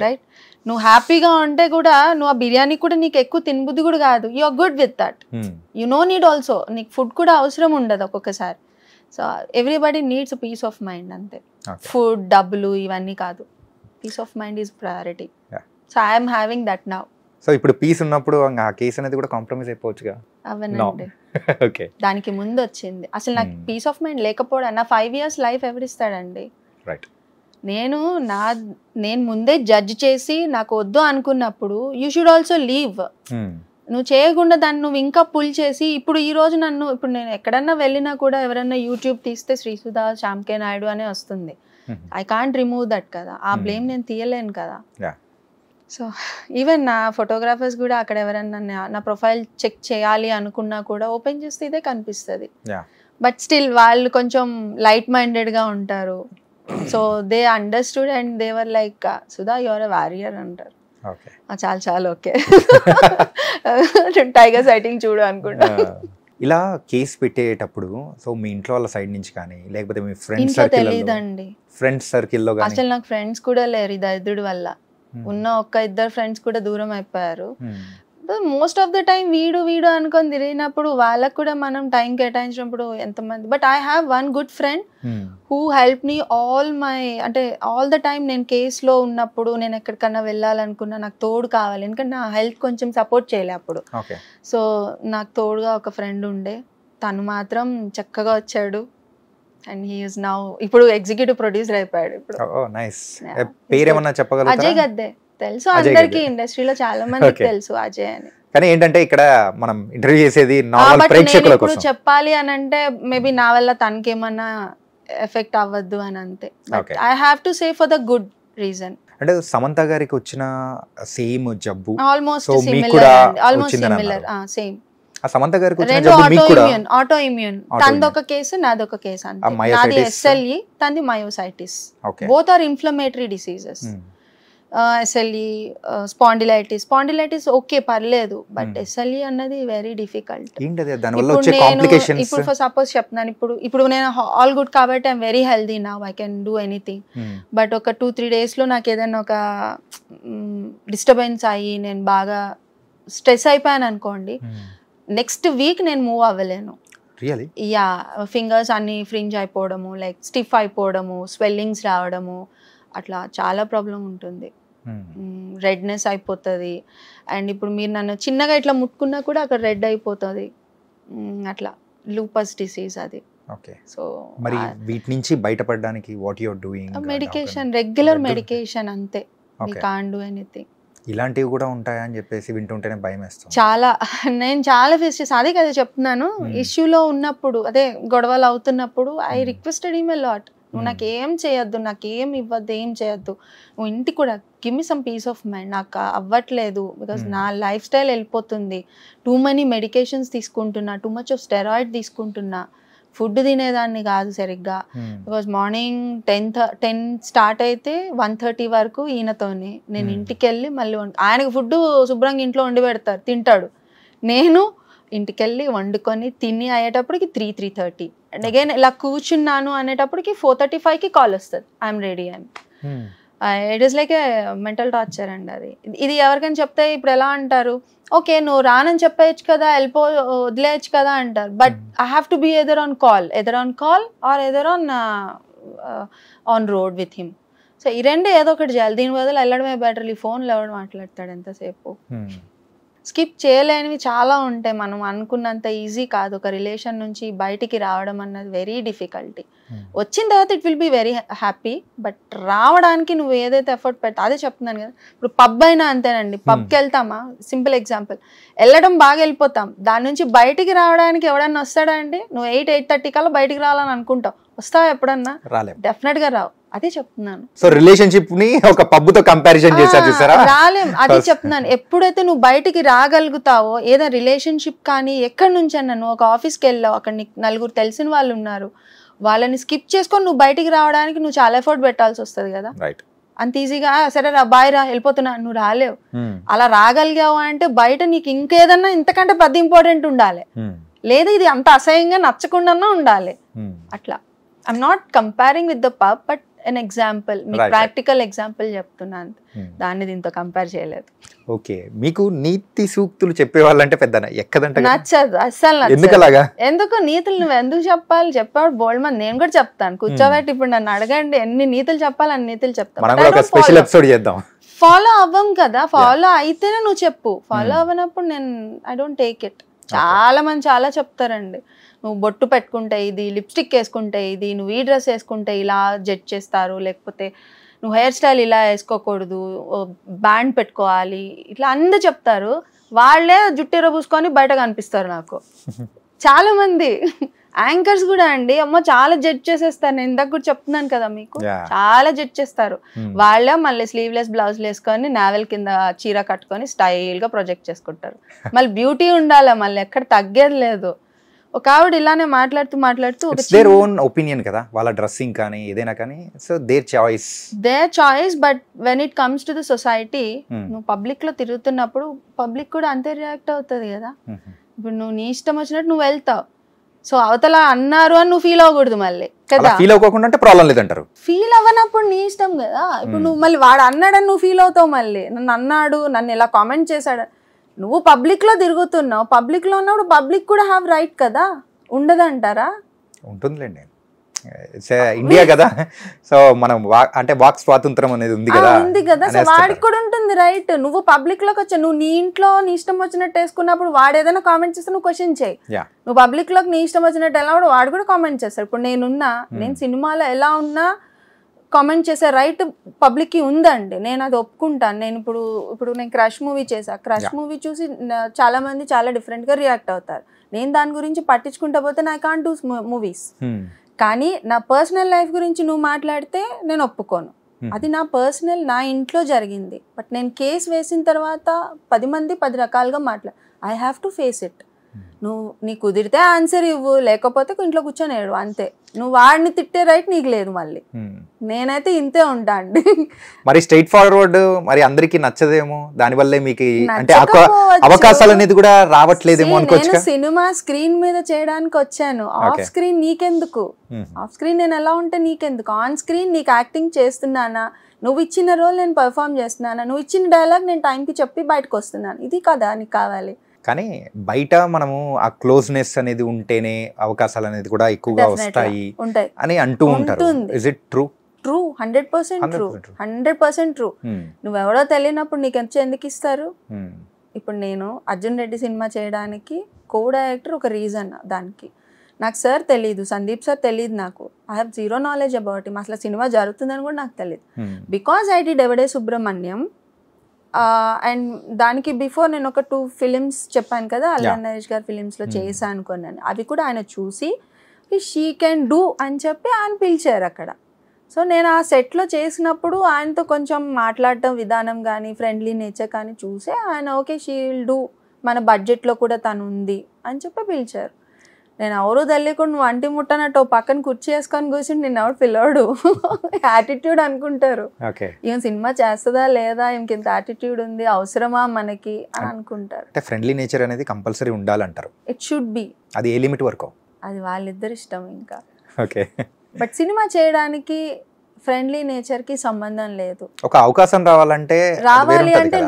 రైట్? నువ్వు హ్యాపీగా ఉంటే కూడా నువ్వు ఆ బిర్యానీ కూడా నీకు ఎక్కువ తినబుద్ధి కూడా కాదు. You are good with that. You know need also, నీకు ఫుడ్ కూడా అవసరం ఉండదు ఒక్కొక్కసారి. So everybody needs peace of mind అంతే. ఫుడ్, డబ్బులు ఇవన్నీ కాదు, peace of mind is priority. So I'm having that now.
So ఇప్పుడు పీస్ ఉన్నప్పుడు ఆ కేస్ అనేది కూడా కాంప్రమైజ్ అయిపోవచ్చుగా?
అవనండి, దానికి ముందు వచ్చింది. అసలు నాకు పీస్ ఆఫ్ మైండ్ లేకపోవడం, నా 5 years లైఫ్ ఎవరిస్తాడండి? నేను ముందే జడ్జ్ చేసి నాకు వద్దు అనుకున్నప్పుడు యూ షుడ్ ఆల్సో లీవ్. నువ్వు చేయకుండా దాన్ని నువ్వు ఇంకా పుల్ చేసి ఇప్పుడు ఈ రోజు ఇప్పుడు నేను ఎక్కడన్నా వెళ్ళినా కూడా ఎవరన్నా యూట్యూబ్ తీస్తే శ్రీసుధా, శ్యామ్ కే నాయుడు అనే వస్తుంది. ఐ కాంట్ రిమూవ్ దట్ కదా, ఆ బ్లేమ్ నేను తీయలేను కదా. సో ఈవెన్ నా ఫోటోగ్రాఫర్స్ కూడా అక్కడ ఎవరన్నా నా ప్రొఫైల్ చెక్ చేయాలి అనుకున్నా కూడా ఓపెన్ చేస్తే ఇదే కనిపిస్తుంది. బట్ స్టిల్ వాళ్ళు కొంచెం లైట్ మైండెడ్గా ఉంటారు. So they understood and they were like, Sudha you are a warrior అంటారు. చాలా ఓకే, టైగర్ సైటింగ్ చూడు అనుకుంటా.
ఇలా కేసు పెట్టేటప్పుడు సో మీ ఇంట్లో వాళ్ళ సైడ్ నుంచి కానీ లేకపోతే మీ ఫ్రెండ్స్
తెలియదండి,
ఫ్రెండ్స్ సర్కిల్లో
అసలు నాకు ఫ్రెండ్స్ కూడా లేరు ఈ దరిద్రుడి వల్ల. ఉన్న 1-2 ఫ్రెండ్స్ కూడా దూరం అయిపోయారు. మోస్ట్ ఆఫ్ ద టైం వీడు అనుకొని తిరిగినప్పుడు వాళ్ళకు కూడా మనం టైం కేటాయించినప్పుడు ఎంతమంది. But I have one good friend who help me all the time. నేను కేసులో ఉన్నప్పుడు నేను ఎక్కడికన్నా వెళ్ళాలనుకున్నా నాకు తోడు కావాలి, ఎందుకంటే నా హెల్త్ కొంచెం సపోర్ట్ చేయలే అప్పుడు. సో నాకు తోడుగా ఒక ఫ్రెండ్ ఉండే, తను మాత్రం చక్కగా వచ్చాడు. అండ్ హీ ఈస్ నౌ ఇప్పుడు ఎగ్జిక్యూటివ్ ప్రొడ్యూసర్ అయిపోయాడు. ఇప్పుడు అజయ్ గద్దే తెలుసు అందరికి, ఇండస్ట్రీలో చాలా మందికి తెలుసు అజయ్ అని.
కానీ ఏంటంటే ఇక్కడ మనం ఇంటర్వ్యూ చేసేది నార్మల్ ప్రేక్షకుల కోసం.
ఇప్పుడు చెప్పాలి అని అంటే మేబీ నా వల్ల తనకేమన్నా ఎఫెక్ట్ అవ్వద్దు అని అంతే. I have to say for the good reason.
అంటే సమంత గారికి వచ్చిన సేమ్ జబ్బు
ఆల్మోస్ట్ సిమిలర్, సేమ్.
సమంత గారికి వచ్చిన జబ్బు మీకు కూడా
ఆటో ఇమ్యూన్. తనదొక కేసు, నాదొక కేసు అంతే. నాది SLE, తనది myositis. Both are inflammatory diseases. SLE, spondylitis okay పర్లేదు, బట్ SLE అన్నది వెరీ డిఫికల్ట్. ఇప్పుడు ఫర్ సపోజ్ చెప్తున్నాను, ఇప్పుడు నేను ఆల్ గుడ్ కాబట్టి I'm very healthy now, I can do anything. But ఒక 2-3 days లో నాకు ఏదైనా ఒక డిస్టర్బెన్స్ అయ్యి నేను బాగా స్ట్రెస్ అయిపోయాను అనుకోండి, నెక్స్ట్ వీక్ నేను మూవ్ అవ్వలేను. యా, ఫింగర్స్ అన్ని ఫ్రింజ్ అయిపోవడము, లైక్ స్టిఫ్ అయిపోవడము, స్వెల్లింగ్స్ రావడము, అట్లా చాలా ప్రాబ్లం ఉంటుంది. రెడ్నెస్ అయిపోతుంది. అండ్ ఇప్పుడు మీరు నన్ను చిన్నగా ఇట్లా ముట్టుకున్నా కూడా అక్కడ రెడ్ అయిపోతుంది. అట్లా లూపస్ డిసీజ్ అది.
సో మరి వీటి నుంచి బయటపడడానికి what you are doing?
Medication, regular medication అంతే. We can't do anything.
ఇలాంటివి కూడా ఉంటాయా అని చెప్పేసి వింటుంటేనే భయం వేస్తుంది.
నేను చాలా ఫేస్ చేస్తాను. అదే కదా చెప్తున్నాను, ఇష్యూలో ఉన్నప్పుడు, అదే గొడవలు అవుతున్నప్పుడు I requested him a lot, నువ్వు నాకేం చేయొద్దు, నాకేం ఇవ్వద్దు, ఏం చేయొద్దు, నువ్వు ఇంటికి కూడా give me some piece of mind. నాకు అవ్వట్లేదు బికాస్ నా లైఫ్ స్టైల్ వెళ్ళిపోతుంది, టూ మనీ మెడికేషన్స్ తీసుకుంటున్నా, టూ మచ్ ఆఫ్ స్టెరాయిడ్ తీసుకుంటున్నా, ఫుడ్ తినేదాన్ని కాదు సరిగ్గా. బికాజ్ మార్నింగ్ 10 స్టార్ట్ అయితే 1:30 వరకు ఈయనతోని నేను ఇంటికి వెళ్ళి మళ్ళీ ఆయనకు ఫుడ్ శుభ్రంగా ఇంట్లో వండి పెడతారు, తింటాడు. నేను ఇంటికి వెళ్ళి వండుకొని తిని అయ్యేటప్పటికి 3:30 అండ్ అగైన్ ఇలా కూర్చున్నాను అనేటప్పటికి 4:35కి కాల్ వస్తుంది, ఐఎమ్ రెడీ అని. It is like A mental torture అండి అది. ఇది ఎవరికైనా చెప్తే ఇప్పుడు ఎలా అంటారు, ఓకే నువ్వు రానని చెప్పేయచ్చు కదా, వదిలేయచ్చు కదా అంటారు. But I have to be either on call or either on road with him. So ఈ రెండు ఏదో ఒకటి చేయాలి. దీని బదులు వెళ్ళడమే బెటర్. ఈ ఫోన్లో ఎవడు మాట్లాడతాడు ఎంతసేపు. స్కిప్ చేయలేనివి చాలా ఉంటాయి. మనం అనుకున్నంత ఈజీ కాదు. ఒక రిలేషన్ నుంచి బయటికి రావడం అన్నది వెరీ డిఫికల్టీ. వచ్చిన తర్వాత it will be very happy. But రావడానికి నువ్వు ఏదైతే ఎఫర్ట్ పెట్టా అదే చెప్తున్నాను కదా. ఇప్పుడు పబ్ అయినా అంతేనండి. పబ్కి వెళ్తామా, సింపుల్ ఎగ్జాంపుల్, వెళ్ళడం బాగా వెళ్ళిపోతాం. దాని నుంచి బయటికి రావడానికి ఎవడన్నా వస్తాడా అండి? నువ్వు 8-8:30 కల్లా బయటికి రావాలని అనుకుంటావు, వస్తావా ఎప్పుడన్నా? డెఫినెట్ గా రావు. అదే చెప్తున్నాను.
సో రిలేషన్షిప్ ని ఒక పబ్ తో కంపారిజన్ చేశారు చూసారా?
రాలేం. అదే చెప్తున్నాను. ఎప్పుడైతే నువ్వు బయటికి రాగలుగుతావో, ఏదో రిలేషన్షిప్ కానీ ఎక్కడి నుంచి అన్నా, నువ్వు ఒక ఆఫీస్కి వెళ్ళావు, అక్కడ నీకు నలుగురు తెలిసిన వాళ్ళు ఉన్నారు, వాళ్ళని స్కిప్ చేసుకొని నువ్వు బయటికి రావడానికి నువ్వు చాలా ఎఫర్ట్ పెట్టాల్సి వస్తుంది కదా. అంత ఈజీగా సరే రా బాయ్ రా వెళ్ళిపోతున్నా నువ్వు రాలేవు. అలా రాగలిగావు అంటే బయట నీకు ఇంకేదన్నా ఇంతకంటే పెద్ద ఇంపార్టెంట్ ఉండాలి, లేదా ఇది అంత అసహ్యంగా నచ్చకుండా ఉండాలి. అట్లా I'm not comparing with the pub, but an example, మీకు ప్రాక్టికల్ ఎగ్జాంపుల్ చెప్తున్నాను. దాన్ని దీంతో కంపేర్ చేయలేదు.
ఓకే, మీకు నీతి సూక్తులు చెప్పేవాళ్ళంటే పెద్ద ఎక్కదంటే
నచ్చదు, అస్సలు నచ్చదు. ఎందుకు నీతులు నువ్వు ఎందుకు చెప్పాలి? చెప్పాడు బోల్డ్ మంది, నేను కూడా చెప్తాను. కూర్చోబెట్టి ఇప్పుడు నన్ను అడగండి ఎన్ని నీతులు చెప్పాలి అన్ని నీతులు చెప్తాను. ఫాలో అవ్వం కదా. ఫాలో అయితేనే నువ్వు చెప్పు. ఫాలో అవ్వనప్పుడు నేను ఐ డోంట్ టేక్ ఇట్. చాలా మంది చాలా చెప్తారండి, నువ్వు బొట్టు పెట్టుకుంటే ఇది, లిప్స్టిక్ వేసుకుంటే ఇది, నువ్వు ఈ డ్రెస్ వేసుకుంటే ఇలా జడ్జ్ చేస్తారు, లేకపోతే నువ్వు హెయిర్ స్టైల్ ఇలా వేసుకోకూడదు, బ్యాండ్ పెట్టుకోవాలి, ఇట్లా అందరూ చెప్తారు. వాళ్ళే జుట్టెర పూసుకొని బయట కనిపిస్తారు నాకు. చాలా మంది యాంకర్స్ కూడా అండి, అమ్మో చాలా జడ్జ్ చేసేస్తారు. నేను ఇందాక కూడా చెప్తున్నాను కదా మీకు, చాలా జడ్జ్ చేస్తారు. వాళ్ళే మళ్ళీ స్లీవ్లెస్ బ్లౌజ్ వేసుకొని నావెల్ కింద చీర కట్టుకొని స్టైల్ గా ప్రొజెక్ట్ చేసుకుంటారు. మళ్ళీ బ్యూటీ ఉండాలి, మళ్ళీ ఎక్కడ తగ్గేది లేదు. ఒక ఆవిడ ఇలానే మాట్లాడుతూ
దేర్ ఓన్ ఒపీనియన్ కదా, వాళ్ళ డ్రెస్సింగ్ కానీ ఏదైనా కానీ. So their choice.
But when it comes to the society, నువ్వు పబ్లిక్ లో తిరుగుతున్నప్పుడు పబ్లిక్ కూడా అంతే రియాక్ట్ అవుతుంది కదా. ఇప్పుడు నువ్వు నీ ఇష్టం వచ్చినట్టు నువ్వు వెళ్తావు. సో అవతల అన్నారు అని నువ్వు ఫీల్ అవ్వకూడదు మళ్ళీ కదా.
ఫీల్ అవ్వకుండా ప్రాబ్లం లేదంటారు.
ఫీల్ అవ్వనప్పుడు నీ ఇష్టం కదా. ఇప్పుడు నువ్వు మళ్ళీ వాడు అన్నాడని నువ్వు ఫీల్ అవుతావు, మళ్ళీ నన్ను అన్నాడు, నన్ను ఇలా కామెంట్ చేశాడు. నువ్వు పబ్లిక్ లో తిరుగుతున్నావు, పబ్లిక్ లో ఉన్నప్పుడు పబ్లిక్ కూడా హ్యావ్ రైట్ కదా, ఉండదంటారా?
ఉంటుందిలేండి, ఇండియా కదా. సో మనం అంటే వాక్ స్వాతంత్రం అనేది ఉంది కదా.
సో వాడికి కూడా ఉంటుంది రైట్. నువ్వు పబ్లిక్ లోకి వచ్చా, నువ్వు నీ ఇంట్లో నీ ఇష్టం వచ్చినట్టు వేసుకున్నప్పుడు వాడు ఏదైనా కామెంట్ చేస్తే నువ్వు క్వశ్చన్ చేయి. నువ్వు పబ్లిక్ లోకి నీ ఇష్టం వచ్చినట్టు ఎలా వాడు కూడా కామెంట్ చేస్తాడు. ఇప్పుడు నేను సినిమాలో ఎలా ఉన్నా కామెంట్ చేసే రైట్ పబ్లిక్ కి ఉందండి, నేను అది ఒప్పుకుంటాను. నేను ఇప్పుడు నేను క్రష్ మూవీ చేశా. క్రష్ మూవీ చూసి చాలా మంది చాలా డిఫరెంట్ గా రియాక్ట్ అవుతారు. నేను దాని గురించి పట్టించుకుంటా పోతే ఐ కాంట్ డూ మూవీస్. కానీ నా పర్సనల్ లైఫ్ గురించి నువ్వు మాట్లాడితే నేను ఒప్పుకోను. అది నా పర్సనల్, నా ఇంట్లో జరిగింది. బట్ నేను కేసు వేసిన తర్వాత 10 మంది 10 రకాలుగా I have to face it. నువ్వు నీకు కుదిరితే ఆన్సర్ ఇవ్వు, లేకపోతే ఇంట్లో కూర్చొని ఏడు, అంతే. నువ్వు వాడిని తిట్టే రైట్ నీకు లేదు. మళ్ళీ నేనైతే ఇంతే ఉంటా అండి.
మరి స్ట్రైట్ ఫార్వర్డ్ మరి అందరికి నచ్చదేమో, దానివల్లే మీకు అంటే అవకాశాలు అనేది కూడా రావట్లేదేమో అనుకోవచ్చు.
నేను సినిమా స్క్రీన్ మీద చేయడానికి వచ్చాను, ఆఫ్ స్క్రీన్ నీకెందుకు? ఆఫ్ స్క్రీన్ నేను ఎలా ఉంటే నీకెందుకు? ఆన్ స్క్రీన్ నీకు యాక్టింగ్ చేస్తున్నానా, నువ్వు ఇచ్చిన రోల్ నేను పర్ఫామ్ చేస్తున్నానా, నువ్వు ఇచ్చిన డైలాగ్ నేను టైంకి చెప్పి బయటకు వస్తున్నాను, ఇది కదా నీకు కావాలి.
కానీ బయట మనము ఆ క్లోజ్నెస్ అనేది ఉంటేనే అవకాశాలు అనేది కూడా ఎక్కువగా వస్తాయి అని అంటూ ఉంటారు. Is it true?
True, 100% true, 100% true. నువ్వెవడో తెలియనప్పుడు నీకు ఎందుకు ఇస్తారు? ఇప్పుడు నేను అర్జున్ రెడ్డి సినిమా చేయడానికి కో డైరెక్టర్ ఒక రీజన్. దానికి నాకు సార్ తెలీదు, సందీప్ సార్ తెలీదు, నాకు I have zero knowledge about him. అసలు సినిమా జరుగుతుందని కూడా నాకు తెలియదు. Because I did Yevade Subrahmanyam. And దానికి బిఫోర్ నేను ఒక 2 ఫిలిమ్స్ చెప్పాను కదా, అల్లా నరేష్ గారి ఫిలిమ్స్లో చేశాను అనుకున్నాను. అవి కూడా ఆయన చూసి షీ కెన్ డూ అని చెప్పి ఆయన పిలిచారు అక్కడ. సో నేను ఆ సెట్లో చేసినప్పుడు ఆయనతో కొంచెం మాట్లాడటం విధానం కానీ ఫ్రెండ్లీ నేచర్ కానీ చూసే ఆయన ఓకే షీ విల్ డూ, మన బడ్జెట్లో కూడా తను ఉంది అని చెప్పి పిలిచారు. నేను ఎవరు తెలియకుండా నువ్వు అంటి ముట్టనట్టు పక్కన కుర్చీ వేసుకొని కూర్చుని నేను ఎవరు పిలవడు, యాటిట్యూడ్ అనుకుంటారు. ఈమె సినిమా చేస్తుందా లేదా, ఈమెకి ఇంత యాటిట్యూడ్ ఉంది, అవసరమా మనకి అని అనుకుంటారు.
అంటే ఫ్రెండ్లీ నేచర్ అనేది కంపల్సరీ ఉండాలంటారు.
It should be.
అది ఏ లిమిట్ వరకు?
అది వాళ్ళిద్దరు ఇష్టం ఇంకా.
ఓకే.
బట్ సినిమా చేయడానికి ఫ్రెండ్లీ నేచర్ కి సంబంధం లేదు.
ఒక అవకాశం రావాలి
అంటే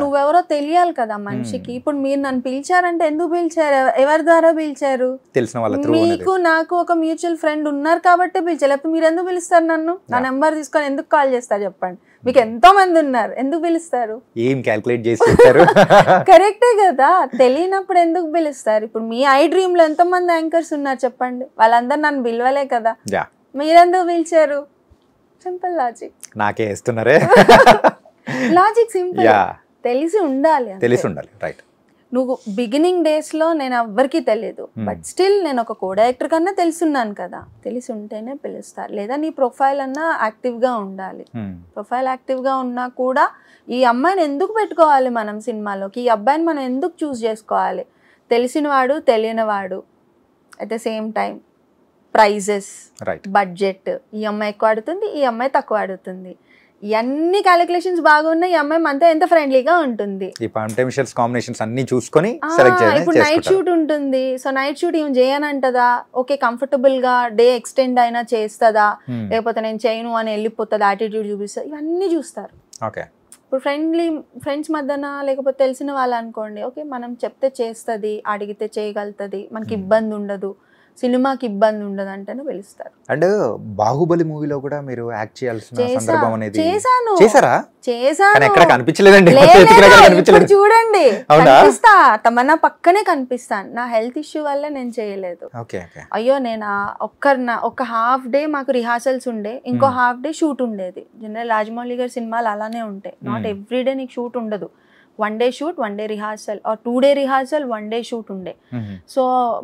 నువ్వెవరో తెలియాలి కదా మనిషికి. ఇప్పుడు మీరు నన్ను పిలిచారంటే ఎందుకు పిలిచారు, ఎవరి ద్వారా పిలిచారు?
తెలిసిన వాళ్ళ త్రూ.
మీకు నాకు ఒక మ్యూచువల్ ఫ్రెండ్ ఉన్నారు కాబట్టి పిలిచారు, లేకపోతే మీరు ఎందుకు పిలుస్తారు నన్ను? నా నెంబర్ తీసుకొని ఎందుకు కాల్ చేస్తారు చెప్పండి? మీకు ఎంతో మంది ఉన్నారు, ఎందుకు పిలుస్తారు?
ఏం క్యాల్కులేట్ చేసి చెప్పారు?
కరెక్టే కదా, తెలియనప్పుడు ఎందుకు పిలుస్తారు? ఇప్పుడు మీ ఐ డ్రీమ్ లో ఎంతో మంది యాంకర్స్ ఉన్నారు చెప్పండి, వాళ్ళందరూ నన్ను పిలవలే కదా, మీరెందుకు పిలిచారు? Simple logic.
నాకే ఇస్తున్నారే
లాజిక్ సింపుల్. తెలిసి ఉండాలి,
రైట్.
నువ్వు బిగినింగ్ డేస్ లో నేను ఎవ్వరికి తెలియదు, బట్ స్టిల్ నేను ఒక కో డైరెక్టర్ కన్నా తెలుసున్నాను కదా, తెలిసి ఉంటేనే పిలుస్తారు. లేదా నీ ప్రొఫైల్ అన్నా యాక్టివ్ గా ఉండాలి. ప్రొఫైల్ యాక్టివ్ గా ఉన్నా కూడా ఈ అమ్మాయిని ఎందుకు పెట్టుకోవాలి మనం సినిమాలోకి, ఈ అబ్బాయిని మనం ఎందుకు చూస్ చేసుకోవాలి? తెలిసినవాడు తెలియనివాడు, at the same time prices, budget, ఈ అమ్మాయి ఎక్కువ ఆడుతుంది, ఈ అమ్మాయి తక్కువ ఆడుతుంది, ఇవన్నీ క్యాలిక్యులేషన్స్ బాగున్నాయి, ఈ అమ్మాయి మనతో ఎంత ఫ్రెండ్లీగా ఉంటుంది. ఇప్పుడు నైట్ షూట్ ఉంటుంది, సో నైట్ షూట్ ఏం చేయనంటదా, ఓకే కంఫర్టబుల్ గా డే ఎక్స్టెండ్ అయినా చేస్తుందా, లేకపోతే నేను చేయను అని వెళ్ళిపోతుంది, యాటిట్యూడ్ చూపిస్తుంది, ఇవన్నీ చూస్తారు. ఇప్పుడు ఫ్రెండ్స్ మధ్యన లేకపోతే తెలిసిన వాళ్ళు అనుకోండి, ఓకే మనం చెప్తే చేస్తుంది, అడిగితే చేయగలుగుతుంది, మనకి ఇబ్బంది ఉండదు, సినిమాకి ఇబ్బంది ఉండదు అంటేనే పిలుస్తారు.
అండ్ బాహుబలి మూవీలో కూడా మీరు యాక్ట్ చేయాల్సిన సందర్భం అనేది
చేశాను.
ఎక్కడ కనిపించలేదండి,
చూడండి కనిపిస్తా, తమన్నా పక్కనే కనిపిస్తాను. నా హెల్త్ ఇష్యూ వల్ల నేను చేయలేదు. అయ్యో నేను ఒక హాఫ్ డే మాకు రిహార్సల్స్ ఉండే, ఇంకో హాఫ్ డే షూట్ ఉండేది. జనరల్ రాజమౌళి గారి సినిమాలు అలానే ఉంటాయి, నాట్ ఎవ్రీ డే నీకు షూట్ ఉండదు. 1 day shoot 1 day rehearsal, or 2 day rehearsal 1 day shoot ఉండే. సో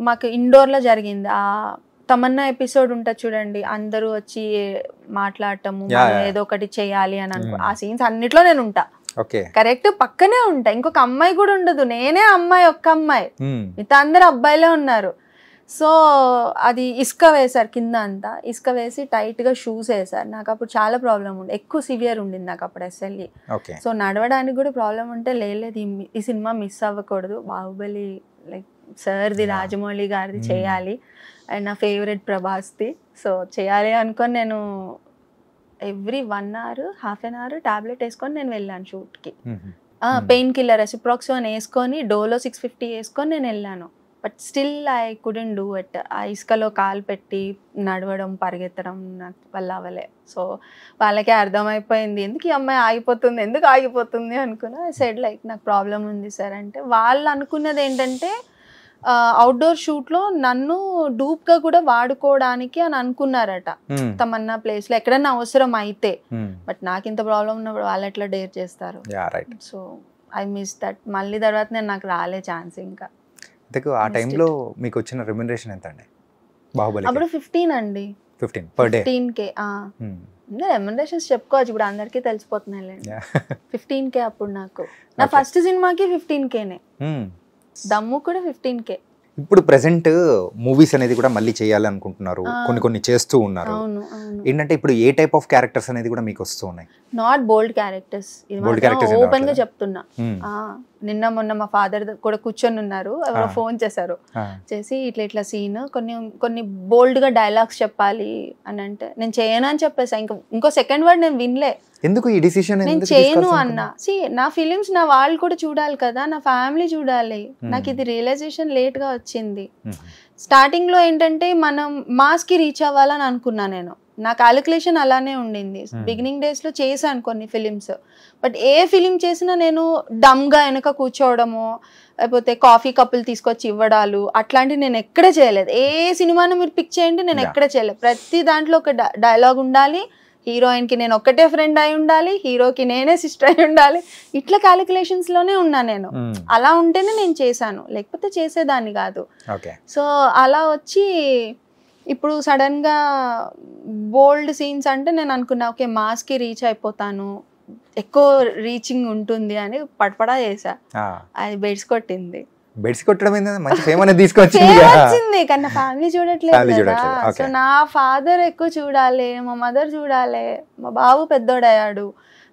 మాకు ఇండోర్ లో జరిగింది. ఆ తమన్నా ఎపిసోడ్ ఉంటుంది చూడండి, అందరూ వచ్చి మాట్లాడటము, ఏదో ఒకటి చేయాలి అని అనుకో, ఆ సీన్స్ అన్నిట్లో నేను ఉంటా, కరెక్ట్ పక్కనే ఉంటా. ఇంకొక అమ్మాయి కూడా ఉండదు, నేనే అమ్మాయి, ఒక్క అమ్మాయి, మిగతా అందరు అబ్బాయిలే ఉన్నారు. సో అది ఇసుక వేశారు కింద అంతా, ఇసుక వేసి టైట్ గా షూస్ వేసారు. నాకు అప్పుడు చాలా ప్రాబ్లం ఉండే, ఎక్కువ సివియర్ ఉండింది నాకు అప్పుడు ఎస్ఎల్ఈ. సో నడవడానికి కూడా ప్రాబ్లం ఉంటే లేదు ఈ సినిమా మిస్ అవ్వకూడదు, బాహుబలి లైక్ సార్ది, రాజమౌళి గారిది చేయాలి, అండ్ నా ఫేవరెట్ ప్రభాస్ది, సో చేయాలి అనుకొని నేను every 1 hour, half an hour tablet వేసుకొని నేను వెళ్ళాను షూట్కి. పెయిన్ కిల్లర్ రెసిప్రాక్సోన్ వేసుకొని, డోలో 650 వేసుకొని నేను వెళ్ళాను. But still I couldn't do it. ఆ ఇసుకలో కాలు పెట్టి నడవడం, పరిగెత్తడం నాకు వల్ల అవ్వలే. సో వాళ్ళకే అర్థమైపోయింది ఎందుకు ఈ అమ్మాయి ఆగిపోతుంది అనుకున్నా. ఐ సెడ్ లైక్ నాకు ప్రాబ్లం ఉంది సార్ అంటే, వాళ్ళు అనుకున్నది ఏంటంటే అవుట్డోర్ షూట్ లో నన్ను డూప్ గా కూడా వాడుకోవడానికి అని అనుకున్నారట, తమన్నా ప్లేస్ లో ఎక్కడన్నా అవసరం అయితే. బట్ నాకు ఇంత ప్రాబ్లం ఉన్నప్పుడు వాళ్ళు ఎట్లా డేర్ చేస్తారు? So I miss that. మళ్ళీ తర్వాత నాకు రాలే ఛాన్స్. ఇంకా
ఆ టైంలో మీకు వచ్చిన రెమ్యునరేషన్ ఎంత అండి బాహుబలి?
అప్పుడు 15 అండి.
15 per day.
15K. రెమ్యునరేషన్స్ చెప్పుకోవచ్చు, ఇప్పుడు అందరికీ తెలిసిపోతున్నాయి. 15K అప్పుడు నాకు. నా ఫస్ట్ సినిమాకి 15Kనే, దమ్ము కూడా 15K.
ఇప్పుడు ప్రెసెంట్ మూవీస్ అనేది కూడా మళ్ళీ చేయాలి అనుకుంటున్నారు, కొన్ని చేస్తూ ఉన్నారు. ఏంటంటే ఇప్పుడు ఏ టైప్ ఆఫ్ క్యారెక్టర్స్ అనేది కూడా మీకు వస్తూ ఉన్నాయి?
నాట్ బోల్డ్ క్యారెక్టర్స్, ఓపెన్ గా చెప్తున్నా. నిన్న మొన్న మా ఫాదర్ కూడా కూర్చొని ఉన్నారు, ఎవరో ఫోన్ చేశారు, చేసి ఇట్లా సీన్ కొన్ని బోల్డ్ గా డైలాగ్స్ చెప్పాలి అని అంటే నేను చేయను అని చెప్పేసా. ఇంకో సెకండ్ వర్డ్ నేను వినలే.
ఎందుకు ఈ డిసిషన్?
నేను చేయను అన్నా. నా ఫిలిమ్స్ నా వాళ్ళు కూడా చూడాలి కదా, నా ఫ్యామిలీ చూడాలి. నాకు ఇది రియలైజేషన్ లేట్ గా వచ్చింది. స్టార్టింగ్ లో ఏంటంటే మనం మాస్ కి రీచ్ అవ్వాలని అనుకున్నా నేను, నా క్యాలిక్యులేషన్ అలానే ఉండింది. బిగినింగ్ డేస్ లో చేశాను కొన్ని ఫిలిమ్స్, బట్ ఏ ఫిలిం చేసినా నేను డమ్ గా వెనక కూర్చోవడము, లేకపోతే కాఫీ కప్పులు తీసుకొచ్చి ఇవ్వడాలు అట్లాంటివి నేను ఎక్కడ చేయలేదు. ఏ సినిమాను మీరు పిక్ చేయండి, నేను ఎక్కడ చేయలేదు. ప్రతి దాంట్లో ఒక డైలాగ్ ఉండాలి, హీరోయిన్ కి నేను ఒక్కటే ఫ్రెండ్ అయి ఉండాలి, హీరోకి నేనే సిస్టర్ అయి ఉండాలి. ఇట్లా క్యాలిక్యులేషన్స్ లోనే ఉన్నా నేను. అలా ఉంటేనే నేను చేశాను, లేకపోతే చేసేదాన్ని కాదు. సో అలా వచ్చి ఇప్పుడు సడన్ గా బోల్డ్ సీన్స్ అంటే నేను అనుకున్నా ఓకే మాస్ కి రీచ్ అయిపోతాను, ఎక్కువ రీచింగ్ ఉంటుంది అని పడపడా చేసా. అది బెడ్స్ కొట్టింది.
బెడ్స్ కొట్టడం మంచి ఫేమ్ అనేది తీసుకొచ్చింది
కానీ నా ఫ్యామిలీ చూడట్లేదు కదా. సో నా ఫాదర్ ఎక్కువ చూడాలి, మా మదర్ చూడాలి, మా బాబు పెద్దోడయ్యాడు,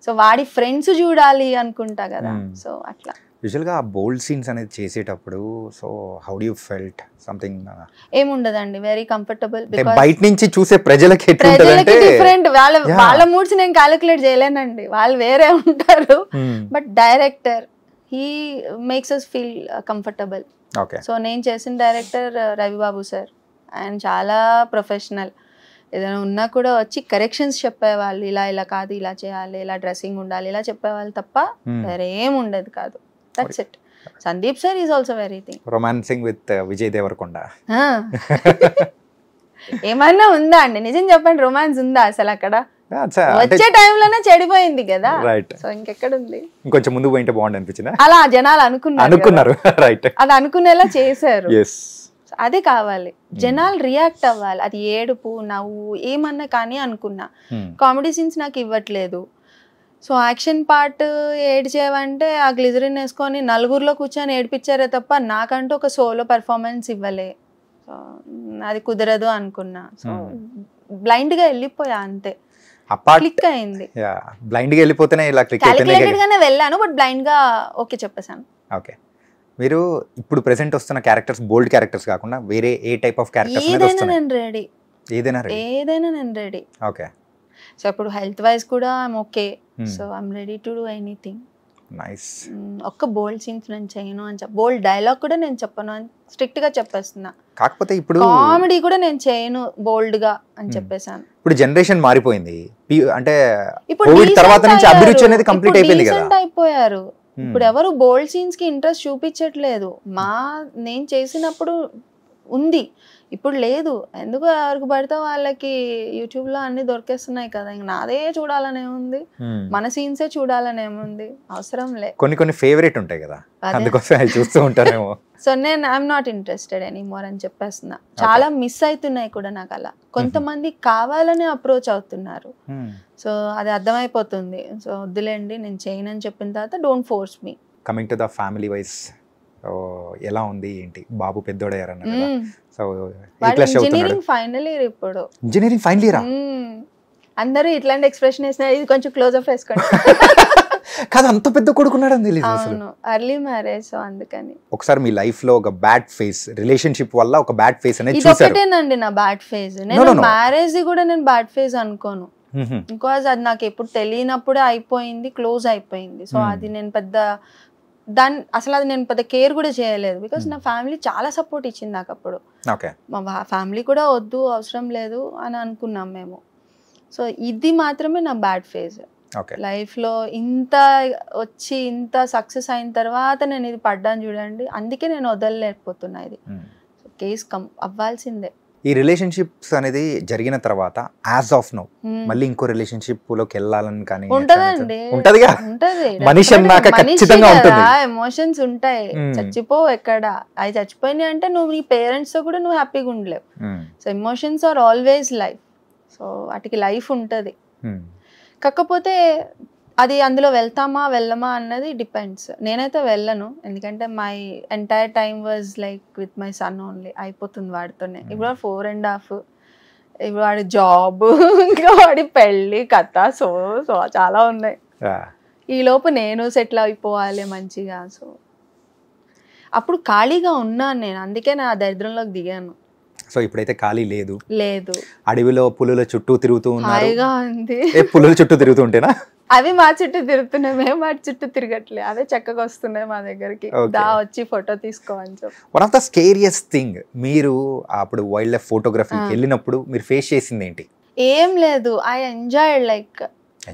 సో వాడి ఫ్రెండ్స్ చూడాలి అనుకుంటా కదా. సో అట్లా
యూజువల్గా ఆ బోల్డ్ సీన్స్ అనేది చేసేటప్పుడు so how do you felt something?
ఏముండదండి, వెరీ కంఫర్టబుల్.
బయట నుంచి చూసే ప్రజలకి ఎట్లుంటదంటే
డిఫరెంట్, వాళ్ళ మూడ్స్ నేను క్యాలిక్యులేట్ చేయలేనండి, వాళ్ళు వేరే ఉంటారు. But director he makes us feel comfortable. So నేను చేసిన డైరెక్టర్ రవిబాబు సార్, ఆయన చాలా ప్రొఫెషనల్. ఏదైనా ఉన్నా కూడా వచ్చి కరెక్షన్స్ చెప్పేవాళ్ళు, ఇలా ఇలా కాదు, ఇలా చేయాలి, ఇలా డ్రెస్సింగ్ ఉండాలి, ఇలా చెప్పేవాళ్ళు తప్ప వేరే ఏం ఉండదు కాదు. That's it. Sandeep sir is also very thing.
Romancing with Vijay Deverakonda
ఏమన్నా ఉందా అండి? నిజం చెప్పండి, రొమాన్స్ ఉందా అసలు అక్కడ? వచ్చే టైంలోనే చెడిపోయింది కదా, సో ఇంకెక్కడ ఉంది?
ఇంకొంచెం ముందు పోయింటే బాగుంది అనిపించింది.
అలా జనాలు అనుకున్నారు,
రైట్,
అది అనుకునేలా చేశారు. అదే కావాలి, జనాలు రియాక్ట్ అవ్వాలి. అది ఏడుపు, నవ్వు, ఏమన్నా కానీ అనుకున్నా. కామెడీ సీన్స్ నాకు ఇవ్వట్లేదు. సో యాక్షన్ పార్ట్ ఏడ్చేవంటే ఆ గ్లిజరిన్ వేసుకొని నలుగురిలో కూర్చొని ఏడిపించారే తప్ప నాకంటూ ఒక సోలో పెర్ఫార్మెన్స్ ఇవ్వలే. సో అది కుదరదు అనుకున్నా. సో బ్లైండ్గా వెళ్ళిపోయా అంతే, క్లిక్ అయింది.
బ్లైండ్గా వెళ్ళిపోతేనే ఇలా
క్యాలిక్యులేటెడ్ గానే వెళ్ళాను, బట్ బ్లైండ్గా ఓకే చెప్పేసాను.
ఓకే. మీరు ఇప్పుడు ప్రెసెంట్ వస్తున్న క్యారెక్టర్స్ బోల్డ్ క్యారెక్టర్స్ కాకుండా వేరే ఏ టైప్ ఆఫ్ క్యారెక్టర్స్
ఏదైనా నేను రెడీ,
ఏదైనా
నేను రెడీ.
ఓకే.
సో ఇప్పుడు హెల్త్ వైజ్ కూడా I'm okay. So I'm ready to do anything.
Nice.
ఒక్క బోల్డ్ సీన్స్ నేను చేయను అని బోల్డ్ డైలాగ్ కూడా నేను చెప్పను అని స్ట్రిక్ట్ గా చెప్పేస్తున్నా.
కాకపోతే ఇప్పుడు
కామెడీ కూడా నేను చేయను బోల్డ్ గా అని చెప్పేసాను.
ఇప్పుడు జనరేషన్ మారిపోయింది, అంటే కోవిడ్ తర్వాత నుంచి అభిరుచి అనేది కంప్లీట్ అయిపోయింది కదా,
అయిపోయారు. ఇప్పుడు ఎవరు బోల్డ్ సీన్స్ కి ఇంట్రెస్ట్ చూపించట్లేదు. నేను చేసినప్పుడు ఉంది, ఇప్పుడు లేదు. ఎందుకు ఎవరికి పడితే వాళ్ళకి యూట్యూబ్ లో అన్ని దొరికేస్తున్నాయి కదా, ఇంక నాదే చూడాలనే ఉంది, మన సీన్సే చూడాలనే ఉంది, అవసరం లే.
కొన్ని ఫేవరెట్ ఉంటాయి కదా, అందుకోసం అవి చూస్తూ ఉంటారేమో.
సో నేను ఐఎమ్ నాట్ ఇంట్రెస్టెడ్ ఎనీమోర్ అని చెప్పేస్తున్నా. చాలా మిస్ అవుతున్నాయి కూడా నాకు అలా. కొంతమంది కావాలని అప్రోచ్ అవుతున్నారు, సో అది అర్థమైపోతుంది. సో వద్దులేండి, నేను చేయను అని చెప్పిన తర్వాత don't force me.
Coming to the family wise ఎలా ఉంది ఏంటి? బాబు పెద్దోడయ్యారన్న కదా, సో
ఇంజనీరింగ్ ఫైనల్ ఇయర్. ఇప్పుడు
ఇంజనీరింగ్ ఫైనల్ ఇయర్
అందరూ ఇట్లాంటి ఎక్స్ప్రెషన్ వేసిన, ఇది కొంచెం క్లోజ్ అప్ వేసుకోండి.
కాదు, అంత పెద్ద కొడుకున్నాడు అని తెలియదు అసలు.
ఎర్లీ మ్యారేజ్, సో అందుకని.
ఒకసారి మీ లైఫ్ లో ఒక బ్యాడ్ ఫేస్, రిలేషన్షిప్ వల్ల ఒక బ్యాడ్ ఫేస్ అనేది
చూసారు? ఇదొకటేనండి నా బ్యాడ్ ఫేజ్. నేను మ్యారేజ్ కూడా నేను బ్యాడ్ ఫేజ్ అనుకోను, బికాజ్ అది నాకు ఎప్పుడు తెలియనప్పుడే అయిపోయింది, క్లోజ్ అయిపోయింది. సో అది నేను పెద్ద అసలు అది నేను పెద్ద కేర్ కూడా చేయలేదు, బికాస్ నా ఫ్యామిలీ చాలా సపోర్ట్ ఇచ్చింది నాకు అప్పుడు. మా ఫ్యామిలీ కూడా వద్దు, అవసరం లేదు అని అనుకున్నాం మేము. సో ఇది మాత్రమే నా బ్యాడ్ ఫేజ్ లైఫ్ లో. ఇంత వచ్చి ఇంత సక్సెస్ అయిన తర్వాత నేను ఇది పడ్డాను చూడండి, అందుకే నేను వదలలేకపోతున్నా. ఇది కేస్ అవ్వాల్సిందే.
ఈ రిలేషన్షిప్స్ అనేది జరిగిన తర్వాత యాజ్ ఆఫ్ నౌ మళ్ళీ ఇంకో రిలేషన్షిప్ లోకి వెళ్ళాలని కానీ
ఉంటదండి,
ఉంటదిగా, మనిషి అన్నాక ఖచ్చితంగా ఉంటుంది,
ఎమోషన్స్ ఉంటాయి, చచ్చిపోవు ఎక్కడ. అవి చచ్చిపోయినాయి అంటే నువ్వు నీ పేరెంట్స్ తో కూడా నువ్వు హ్యాపీగా ఉండలేవు. So emotions are always life, so వాటికి లైఫ్ ఉంటది. కాకపోతే అది అందులో వెళ్తామా వెళ్ళమా అన్నది డిపెండ్స్. నేనైతే వెళ్ళను, ఎందుకంటే my entire time was like with my son only. అయిపోతుంది వాడితోనే. ఇప్పుడు 4.5, ఇప్పుడు వాడి జాబ్, ఇంకా వాడి పెళ్ళి కథ, సో చాలా ఉన్నాయి. ఈ లోపు నేను సెటిల్ అయిపోవాలి మంచిగా. సో అప్పుడు ఖాళీగా ఉన్నాను నేను, అందుకే నా దరిద్రంలోకి దిగాను.
సో ఇప్పుడైతే ఖాళీ లేదు,
అడవిలో
పులుల చుట్టూ తిరుగుతూ ఉన్నారు.
ఉంది,
పులుల చుట్టూ తిరుగుతూ ఉంటేనా?
అవి మా చుట్టూ తిరుగుతున్నాయి, మేము వాటి చుట్టూ తిరగట్లే, అవే చక్కగా వస్తున్నాయి మా దగ్గరికి, దా వచ్చి ఫోటో తీసుకోవని చెప్పి.
One of the scariest thing, మీరు అప్పుడు వైల్డ్ లైఫ్ ఫోటోగ్రఫీకి వెళ్ళినప్పుడు మీరు ఫేస్ చేసింది ఏంటి?
ఏం లేదు, ఐ ఎంజాయ్డ్. లైక్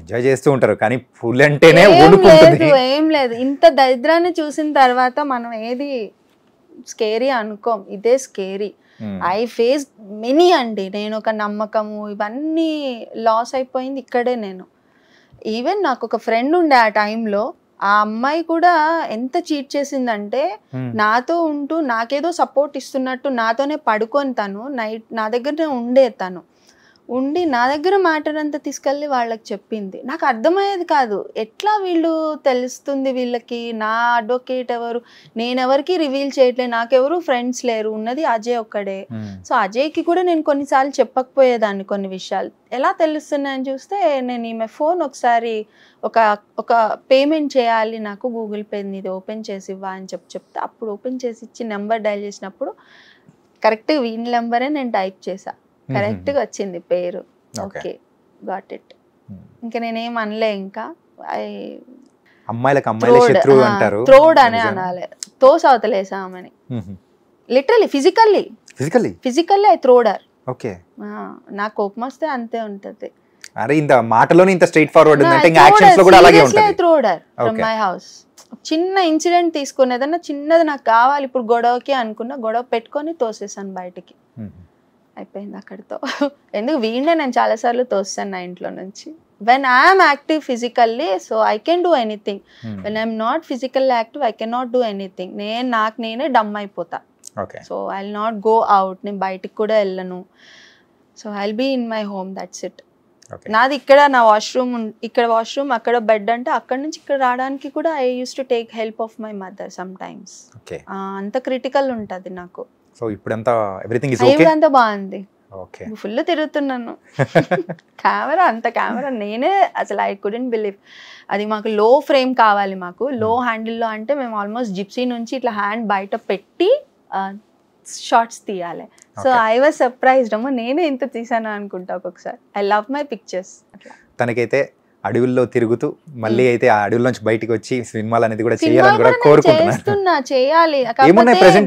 ఎంజాయ్ చేస్తూ ఉంటారు, కానీ ఫుల్ అంటేనే వణుకుంటుంది.
ఏం లేదు, ఇంత దరిద్రాన్ని చూసిన తర్వాత మనం ఏది స్కేరీ అనుకోం, ఇదే స్కేరీ. ఐ ఫేస్ మెనీ అండి. నేను ఒక నమ్మకము ఇవన్నీ లాస్ అయిపోయింది ఇక్కడే. నేను ఈవెన్ నాకు ఒక ఫ్రెండ్ ఉండే ఆ టైంలో, ఆ అమ్మాయి కూడా ఎంత చీట్ చేసిందంటే, నాతో ఉంటూ నాకేదో సపోర్ట్ ఇస్తున్నట్టు నాతోనే పడుకొని తను నైట్ నా దగ్గరనే ఉండే, తను ఉండి నా దగ్గర మ్యాటర్ అంతా తీసుకెళ్ళి వాళ్ళకి చెప్పింది. నాకు అర్థమయ్యేది కాదు, ఎట్లా వీళ్ళు తెలుస్తుంది వీళ్ళకి నా అడ్వకేట్ ఎవరు, నేనెవరికి రివీల్ చేయట్లేదు, నాకెవరు ఫ్రెండ్స్ లేరు, ఉన్నది అజయ్ ఒక్కడే. సో అజయ్కి కూడా నేను కొన్నిసార్లు చెప్పకపోయేదాన్ని కొన్ని విషయాలు, ఎలా తెలుస్తున్నాయని చూస్తే నేను ఈమె ఫోన్ ఒకసారి ఒక పేమెంట్ చేయాలి నాకు, గూగుల్ పే ఇది ఓపెన్ చేసి ఇవ్వా అని చెప్తే అప్పుడు ఓపెన్ చేసి ఇచ్చి నెంబర్ డైల్ చేసినప్పుడు కరెక్ట్గా వీన్ నెంబరే నేను టైప్ చేసా, కరెక్ట్గా వచ్చింది పేరు. Okay got it. ఇంకా నేనేం అనలే, ఇంకా త్రోడ్ అనే అనాలి, తోస్ అవతలేసా ఆమెని, లిటరలీ ఫిజికల్లీ ఐ త్రోడర్. నా కోపం వస్తే అంతే ఉంటది.
అరే ఇంత మాటలోనే ఇంత స్ట్రైట్ ఫార్వర్డ్ ఉందంటే ఇంకా యాక్షన్స్ లో కూడా అలాగే ఉంటది.
త్రోడర్ ఫ్రమ్ మై హౌస్. చిన్న ఇన్సిడెంట్ తీసుకుని ఏదన్నా చిన్నది నాకు కావాలి ఇప్పుడు గొడవకి అనుకున్నా, గొడవ పెట్టుకొని తోసేసాను బయటికి, అయిపోయింది అక్కడితో. ఎందుకు వీడినే నేను చాలాసార్లు తోస్తాను నా ఇంట్లో నుంచి. When I'm active physically so I can do anything, when I'm not physically active I can not do anything. నాకు నేనే డమ్ అయిపోతా. So I will not go out, నేను బయటికి కూడా వెళ్ళను. So I will be in my home, that's it. నాది ఇక్కడ నా వాష్రూమ్, ఇక్కడ వాష్రూమ్ అక్కడ బెడ్, అంటే అక్కడ నుంచి ఇక్కడ రావడానికి కూడా I use to take help of my mother some times. అంత క్రిటికల్ ఉంటది నాకు.
సో ఇప్పుడంతా ఎవ్రీథింగ్ ఇస్ ఓకే,
అంతా బాగుంది. ఫుల్ తిరుగుతున్నాను. కెమెరా నేనే అసలు ఐ కుడెంట్ బిలీవ్. అది మాకు లో ఫ్రేమ్ కావాలి, మాకు లో హ్యాండిల్లో, అంటే మేము ఆల్మోస్ట్ జిప్సీ నుంచి ఇట్లా హ్యాండ్ బయట పెట్టి షార్ట్స్ తీయాలి. సో ఐ వాజ్ సర్ప్రైజ్డ్, అమ్మ నేనే ఇంత తీసాను అనుకుంటా ఒక్కొక్కసారి. I love my pictures.
తనకైతే అడవుల్లో తిరుగుతూ మళ్ళీ అయితే ఆ అడవుల్లోంచి బయటికి వచ్చి సినిమాలు అనేది కూడా చేయాలని కూడా కోరుకుంటున్నా.
చేయాలి,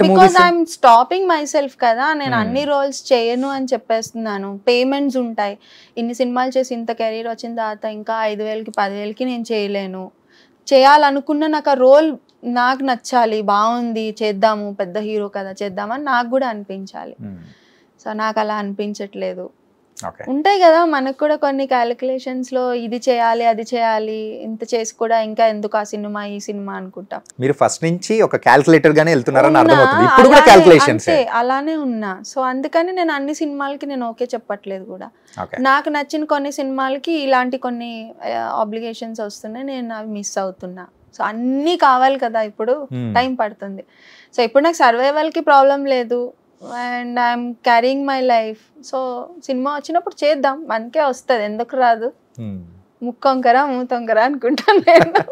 because I'm stopping my self కదా, నేను అన్ని రోల్స్ చేయను అని చెప్పేస్తున్నాను. పేమెంట్స్ ఉంటాయి, ఇన్ని సినిమాలు చేసి ఇంత కెరీర్ వచ్చిన తర్వాత ఇంకా 5,000కి 10,000కి నేను చేయలేను. చేయాలనుకున్న నాకు ఆ రోల్ నాకు నచ్చాలి, బాగుంది, చేద్దాము, పెద్ద హీరో కదా చేద్దామని నాకు కూడా అనిపించాలి. సో నాకు అలా అనిపించట్లేదు. ఉంటాయి కదా మనకు కూడా కొన్ని క్యాలిక్యులేషన్స్ లో, ఇది చేయాలి అది చేయాలి, ఇంత చేసి కూడా ఇంకా ఎందుకు ఆ సినిమా ఈ సినిమా అనుకుంటా.
మీరు ఫస్ట్ నుంచి ఒక క్యాలిక్యులేటర్ గానే వెళ్తున్నారని అర్థమవుతుంది. ఇప్పుడు కూడా క్యాలిక్యులేషన్స్
అలానే ఉన్నా. సో అందుకని నేను అన్ని సినిమాలకి నేను ఓకే చెప్పట్లేదు కూడా. నాకు నచ్చిన కొన్ని సినిమాలకి ఇలాంటి కొన్ని ఆబ్లిగేషన్స్ వస్తున్నాయి, నేను అవి మిస్ అవుతున్నా. సో అన్నీ కావాలి కదా, ఇప్పుడు టైం పడుతుంది. సో ఇప్పుడు నాకు సర్వైవల్కి ప్రాబ్లం లేదు, and I'm carrying my life. So cinema వచ్చినప్పుడు చేద్దాం, మనకే వస్తుంది, ఎందుకు రాదు. ముక్కొంకరా మూతొంకరా అనుకుంటాను నేను.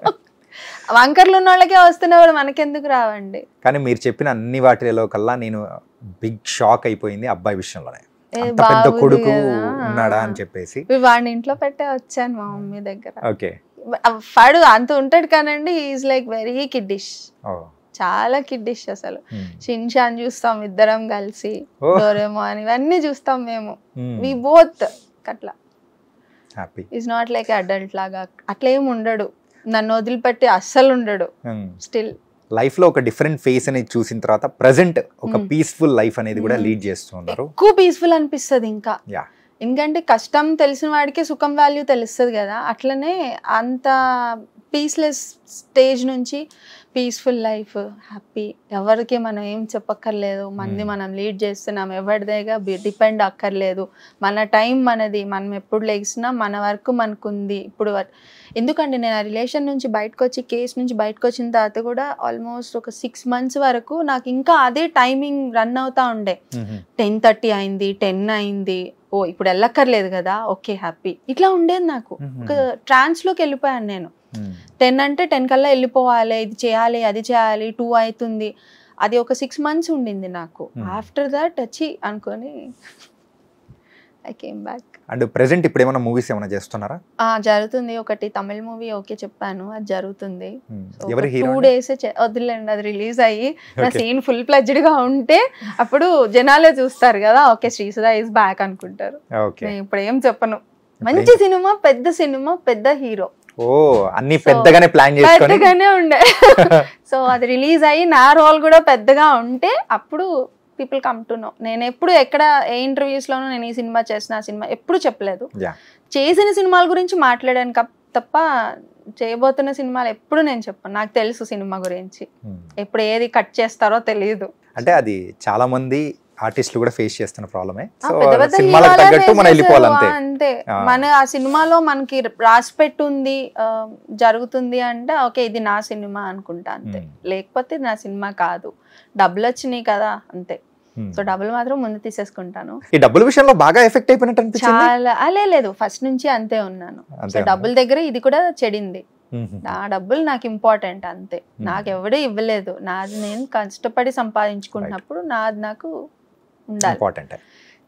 వంకర్లు ఉన్న వాళ్ళకే వస్తున్నప్పుడు మనకెందుకు రావండి.
కానీ మీరు చెప్పిన అన్ని వాటిలో కల్లా నేను బిగ్ షాక్ అయిపోయింది అబ్బాయి విషయంలోనే. పెద్ద కొడుకు ఉన్నాడా అని చెప్పేసి
వాడిని ఇంట్లో పెట్టే వచ్చాను మా మమ్మీ దగ్గర.
ఓకే,
వాడు అంత ఉంటాడు కానండి, ఈజ్ లైక్ వెరీ కిడ్డిష్, చాలా కిడ్డిష్. అసలు షిన్షాన్ చూస్తాం ఇద్దరం కలిసి, డోరేమోన్ ఇవన్నీ చూస్తాం మేము. వి బోత్ అట్లా. ఈజ్ నాట్ లైక్ అడల్ట్ లాగా అట్లా ఏమి ఉండడు, నన్ను వదిలిపెట్టి అస్సలు ఉండడు. స్టిల్
లైఫ్ లో ఒక డిఫరెంట్ ఫేస్ అనేది చూసిన తర్వాత ప్రెసెంట్ ఒక పీస్ఫుల్ లైఫ్ అనేది కూడా లీడ్ చేస్తున్నారు.
ఎక్కువ పీస్ఫుల్ అనిపిస్తుంది ఇంకా, ఎందుకంటే కష్టం తెలిసిన వాడికి సుఖం వాల్యూ తెలుస్తుంది కదా. అట్లనే అంత పీస్లెస్ స్టేజ్ నుంచి పీస్ఫుల్ లైఫ్, హ్యాపీ, ఎవరికి మనం ఏం చెప్పక్కర్లేదు, మంది మనం లీడ్ చేస్తున్నాం, ఎవరిదేగా డిపెండ్ అక్కర్లేదు, మన టైం మనది, మనం ఎప్పుడు లేచినా మన వర్క్ మనకుంది. ఇప్పుడు ఎందుకంటే నేను ఆ రిలేషన్ నుంచి బయటకు వచ్చి, కేసు నుంచి బయటకు వచ్చిన తర్వాత కూడా ఆల్మోస్ట్ ఒక 6 months వరకు నాకు ఇంకా అదే టైమింగ్ రన్ అవుతా ఉండే. 10:30 అయింది, 10 అయింది, ఓ ఇప్పుడు వెళ్ళక్కర్లేదు కదా, ఓకే హ్యాపీ, ఇట్లా ఉండేది నాకు. ఒక ట్రాన్స్లోకి వెళ్ళిపోయాను నేను. 10 అంటే 10 కల్లా వెళ్ళిపోవాలి, ఇది చేయాలి అది చేయాలి, 2 అవుతుంది. అది ఒక 6 months ఉండింది నాకు. ఆఫ్టర్ దట్ వచ్చి అనుకొని I came back.
And present ఇప్పుడు ఏమైనా మూవీస్ ఏమైనా చేస్తున్నారా?
జరుగుతుంది, ఒకటి తమిళ మూవీ ఓకే చెప్పాను, అది జరుగుతుంది. 2 days వదిలేండి, అది రిలీజ్ అయ్యి నా సీన్ ఫుల్ ప్లెడ్జ్డ్ గా ఉంటే అప్పుడు జనాలే చూస్తారు కదా, ఓకే శ్రీసుధా ఈజ్ బ్యాక్ అనుకుంటారు. ఇప్పుడు ఏం చెప్పను, మంచి సినిమా, పెద్ద హీరో,
అన్ని పెద్దగానే ప్లాన్ చేసుకొని
పెద్దగానే ఉండే. సో అది రిలీజ్ అయ్యి నా రోల్ కూడా పెద్దగా ఉంటే అప్పుడు పీపుల్ కమ్ టు నో. నేను ఎప్పుడు ఎక్కడ ఏ ఇంటర్వ్యూస్ లోనూ నేను ఈ సినిమా చేసిన ఆ సినిమా ఎప్పుడు చెప్పలేదు. చేసిన సినిమాల గురించి మాట్లాడాను తప్ప చేయబోతున్న సినిమాలు ఎప్పుడు నేను చెప్పాను. నాకు తెలుసు సినిమా గురించి, ఎప్పుడు ఏది కట్ చేస్తారో తెలియదు.
అంటే అది చాలా మంది ఆర్టిస్టులు కూడా ఫేస్ చేస్తున్న ప్రాబ్లమే.
ఆ,
సో
పెద్ద పెద్ద
సినిమాలకు
హీరోలే
తగ్గట్టు మనం
face
వెళ్ళిపోవాలి
చేశారు,
అంతే.
అంతే
ఆ.
మన ఆ సినిమాలో మనకి రాసి పెట్టుంది జరుగుతుంది అంటే ఓకే ఇది నా సినిమా అనుకుంటా అంతే. లేకపోతే నా సినిమా కాదు, డబ్బులు వచ్చినాయి కదా అంతే. సో డబ్బులు మాత్రం ముందు తీసేసుకుంటాను.
ఈ డబ్బుల విషయంలో బాగా ఎఫెక్ట్ అయిపోయినట్టు అనిపించింది.
చాలా లేదు, ఫస్ట్ నుంచి అంతే ఉన్నాను. సో డబ్బుల దగ్గర ఇది కూడా చెడింది. నా డబ్బులు నాకు ఇంపార్టెంట్ అంతే. నాకు ఎవడూ ఇవ్వలేదు, నాది నేను కష్టపడి సంపాదించుకున్నప్పుడు నాది నాకు ఉండాలి.
ఇంపార్టెంట్.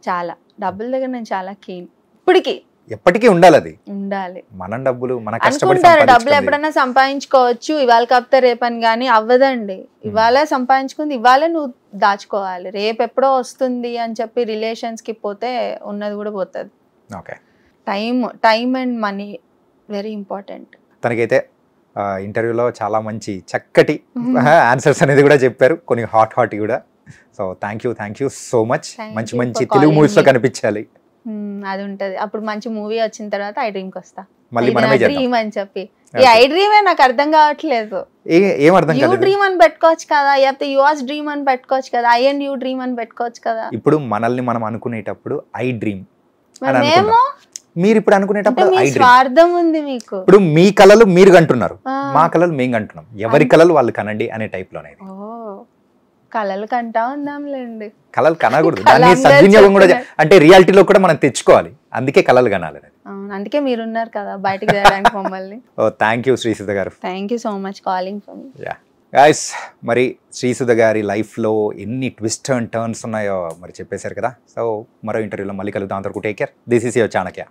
చాలా డబ్బుల దగ్గర నేను చాలా కీన్. ఇప్పటికీ
ఎప్పటికీ ఉండాలి, అది
ఉండాలి.
మన డబ్బులు మన కష్టపడి
అనుకుంటారు డబ్బులు
సంపాదించుకుంది.
ఎప్పుడైనా సంపాదించుకోవచ్చు, ఇవాళ కాపుతే రేపని, కానీ అవ్వదండి. ఇవాళ సంపాదించుకుంది ఇవాళ నువ్వు దాచుకోవాలి. రేపు ఎప్పుడో వస్తుంది అని చెప్పి రిలేషన్స్ కి పోతే ఉన్నది కూడా పోతుంది.
Okay.
Time and money very important.
తనకైతే ఇంటర్వ్యూలో చాలా మంచి చక్కటి ఆన్సర్స్ అనేది కూడా చెప్పారు, కొన్ని హాట్ కూడా. So thank you so much.
Thank you
మంచి
for
తెలుగు
calling
మూవీస్ లో
me.
కనిపించాలి.
అది ఉంటది. అప్పుడు మంచి మూవీ వచ్చిన తర్వాత ఐ డ్రీమ్ కి వస్తా.
మళ్ళీ మనమే చేద్దాం.
డ్రీమ్ అని చెప్పి ఈ ఐ డ్రీమే నాకు అర్థం కావట్లేదు.
ఏం అర్థం
యూ
కాలేదు.
డ్రీమ్ అని పెట్టుకోవచ్చు కదా, లేకపోతే యువర్స్ డ్రీమ్ అని పెట్టుకోవచ్చు కదా, ఐ అండ్ యూ డ్రీమ్ అని పెట్టుకోవచ్చు కదా.
ఇప్పుడు మనల్ని మనం అనుకునేటప్పుడు ఐ డ్రీమ్ అని
మేము
అనుకుంటాం. మీరు ఇప్పుడు అనుకునేటప్పుడు
మీ
ఐ డ్రీమ్.
స్వార్థం ఉంది మీకు.
ఇప్పుడు మీ కళలు మీరు కంటున్నారు, మా కళలు మేము కంటున్నాం. ఎవరి కళలు వాళ్ళు కనండి అనే టైప్ లోనే.
ఓ కళలు కంటా ఉందాంలేండి.
కళలు కనకూడదు,
కళ
దాన్ని
అందరూ
సద్వినియోగం కూడా
చెప్తున్నారు.
అంటే రియాలిటీలో కూడా మనం తెచ్చుకోవాలి. అందుకే కళలు కనాలి అనేది.
అవును, అందుకే మీరున్నారు కదా బయటికి తేడానికి మమ్మల్ని.
ఓ థ్యాంక్ యూ శ్రీసుధ గారు.
Thank you so much calling for me.
Yeah guys, మరి శ్రీసుధ గారి లైఫ్లో ఎన్ని ట్విస్ట్ అండ్ టర్న్స్ ఉన్నాయో మరి చెప్పేశారు కదా. సో మరో ఇంటర్వ్యూలో మళ్ళీ కలుద్దాం. అంతవరకు take care. This is your Chanakya.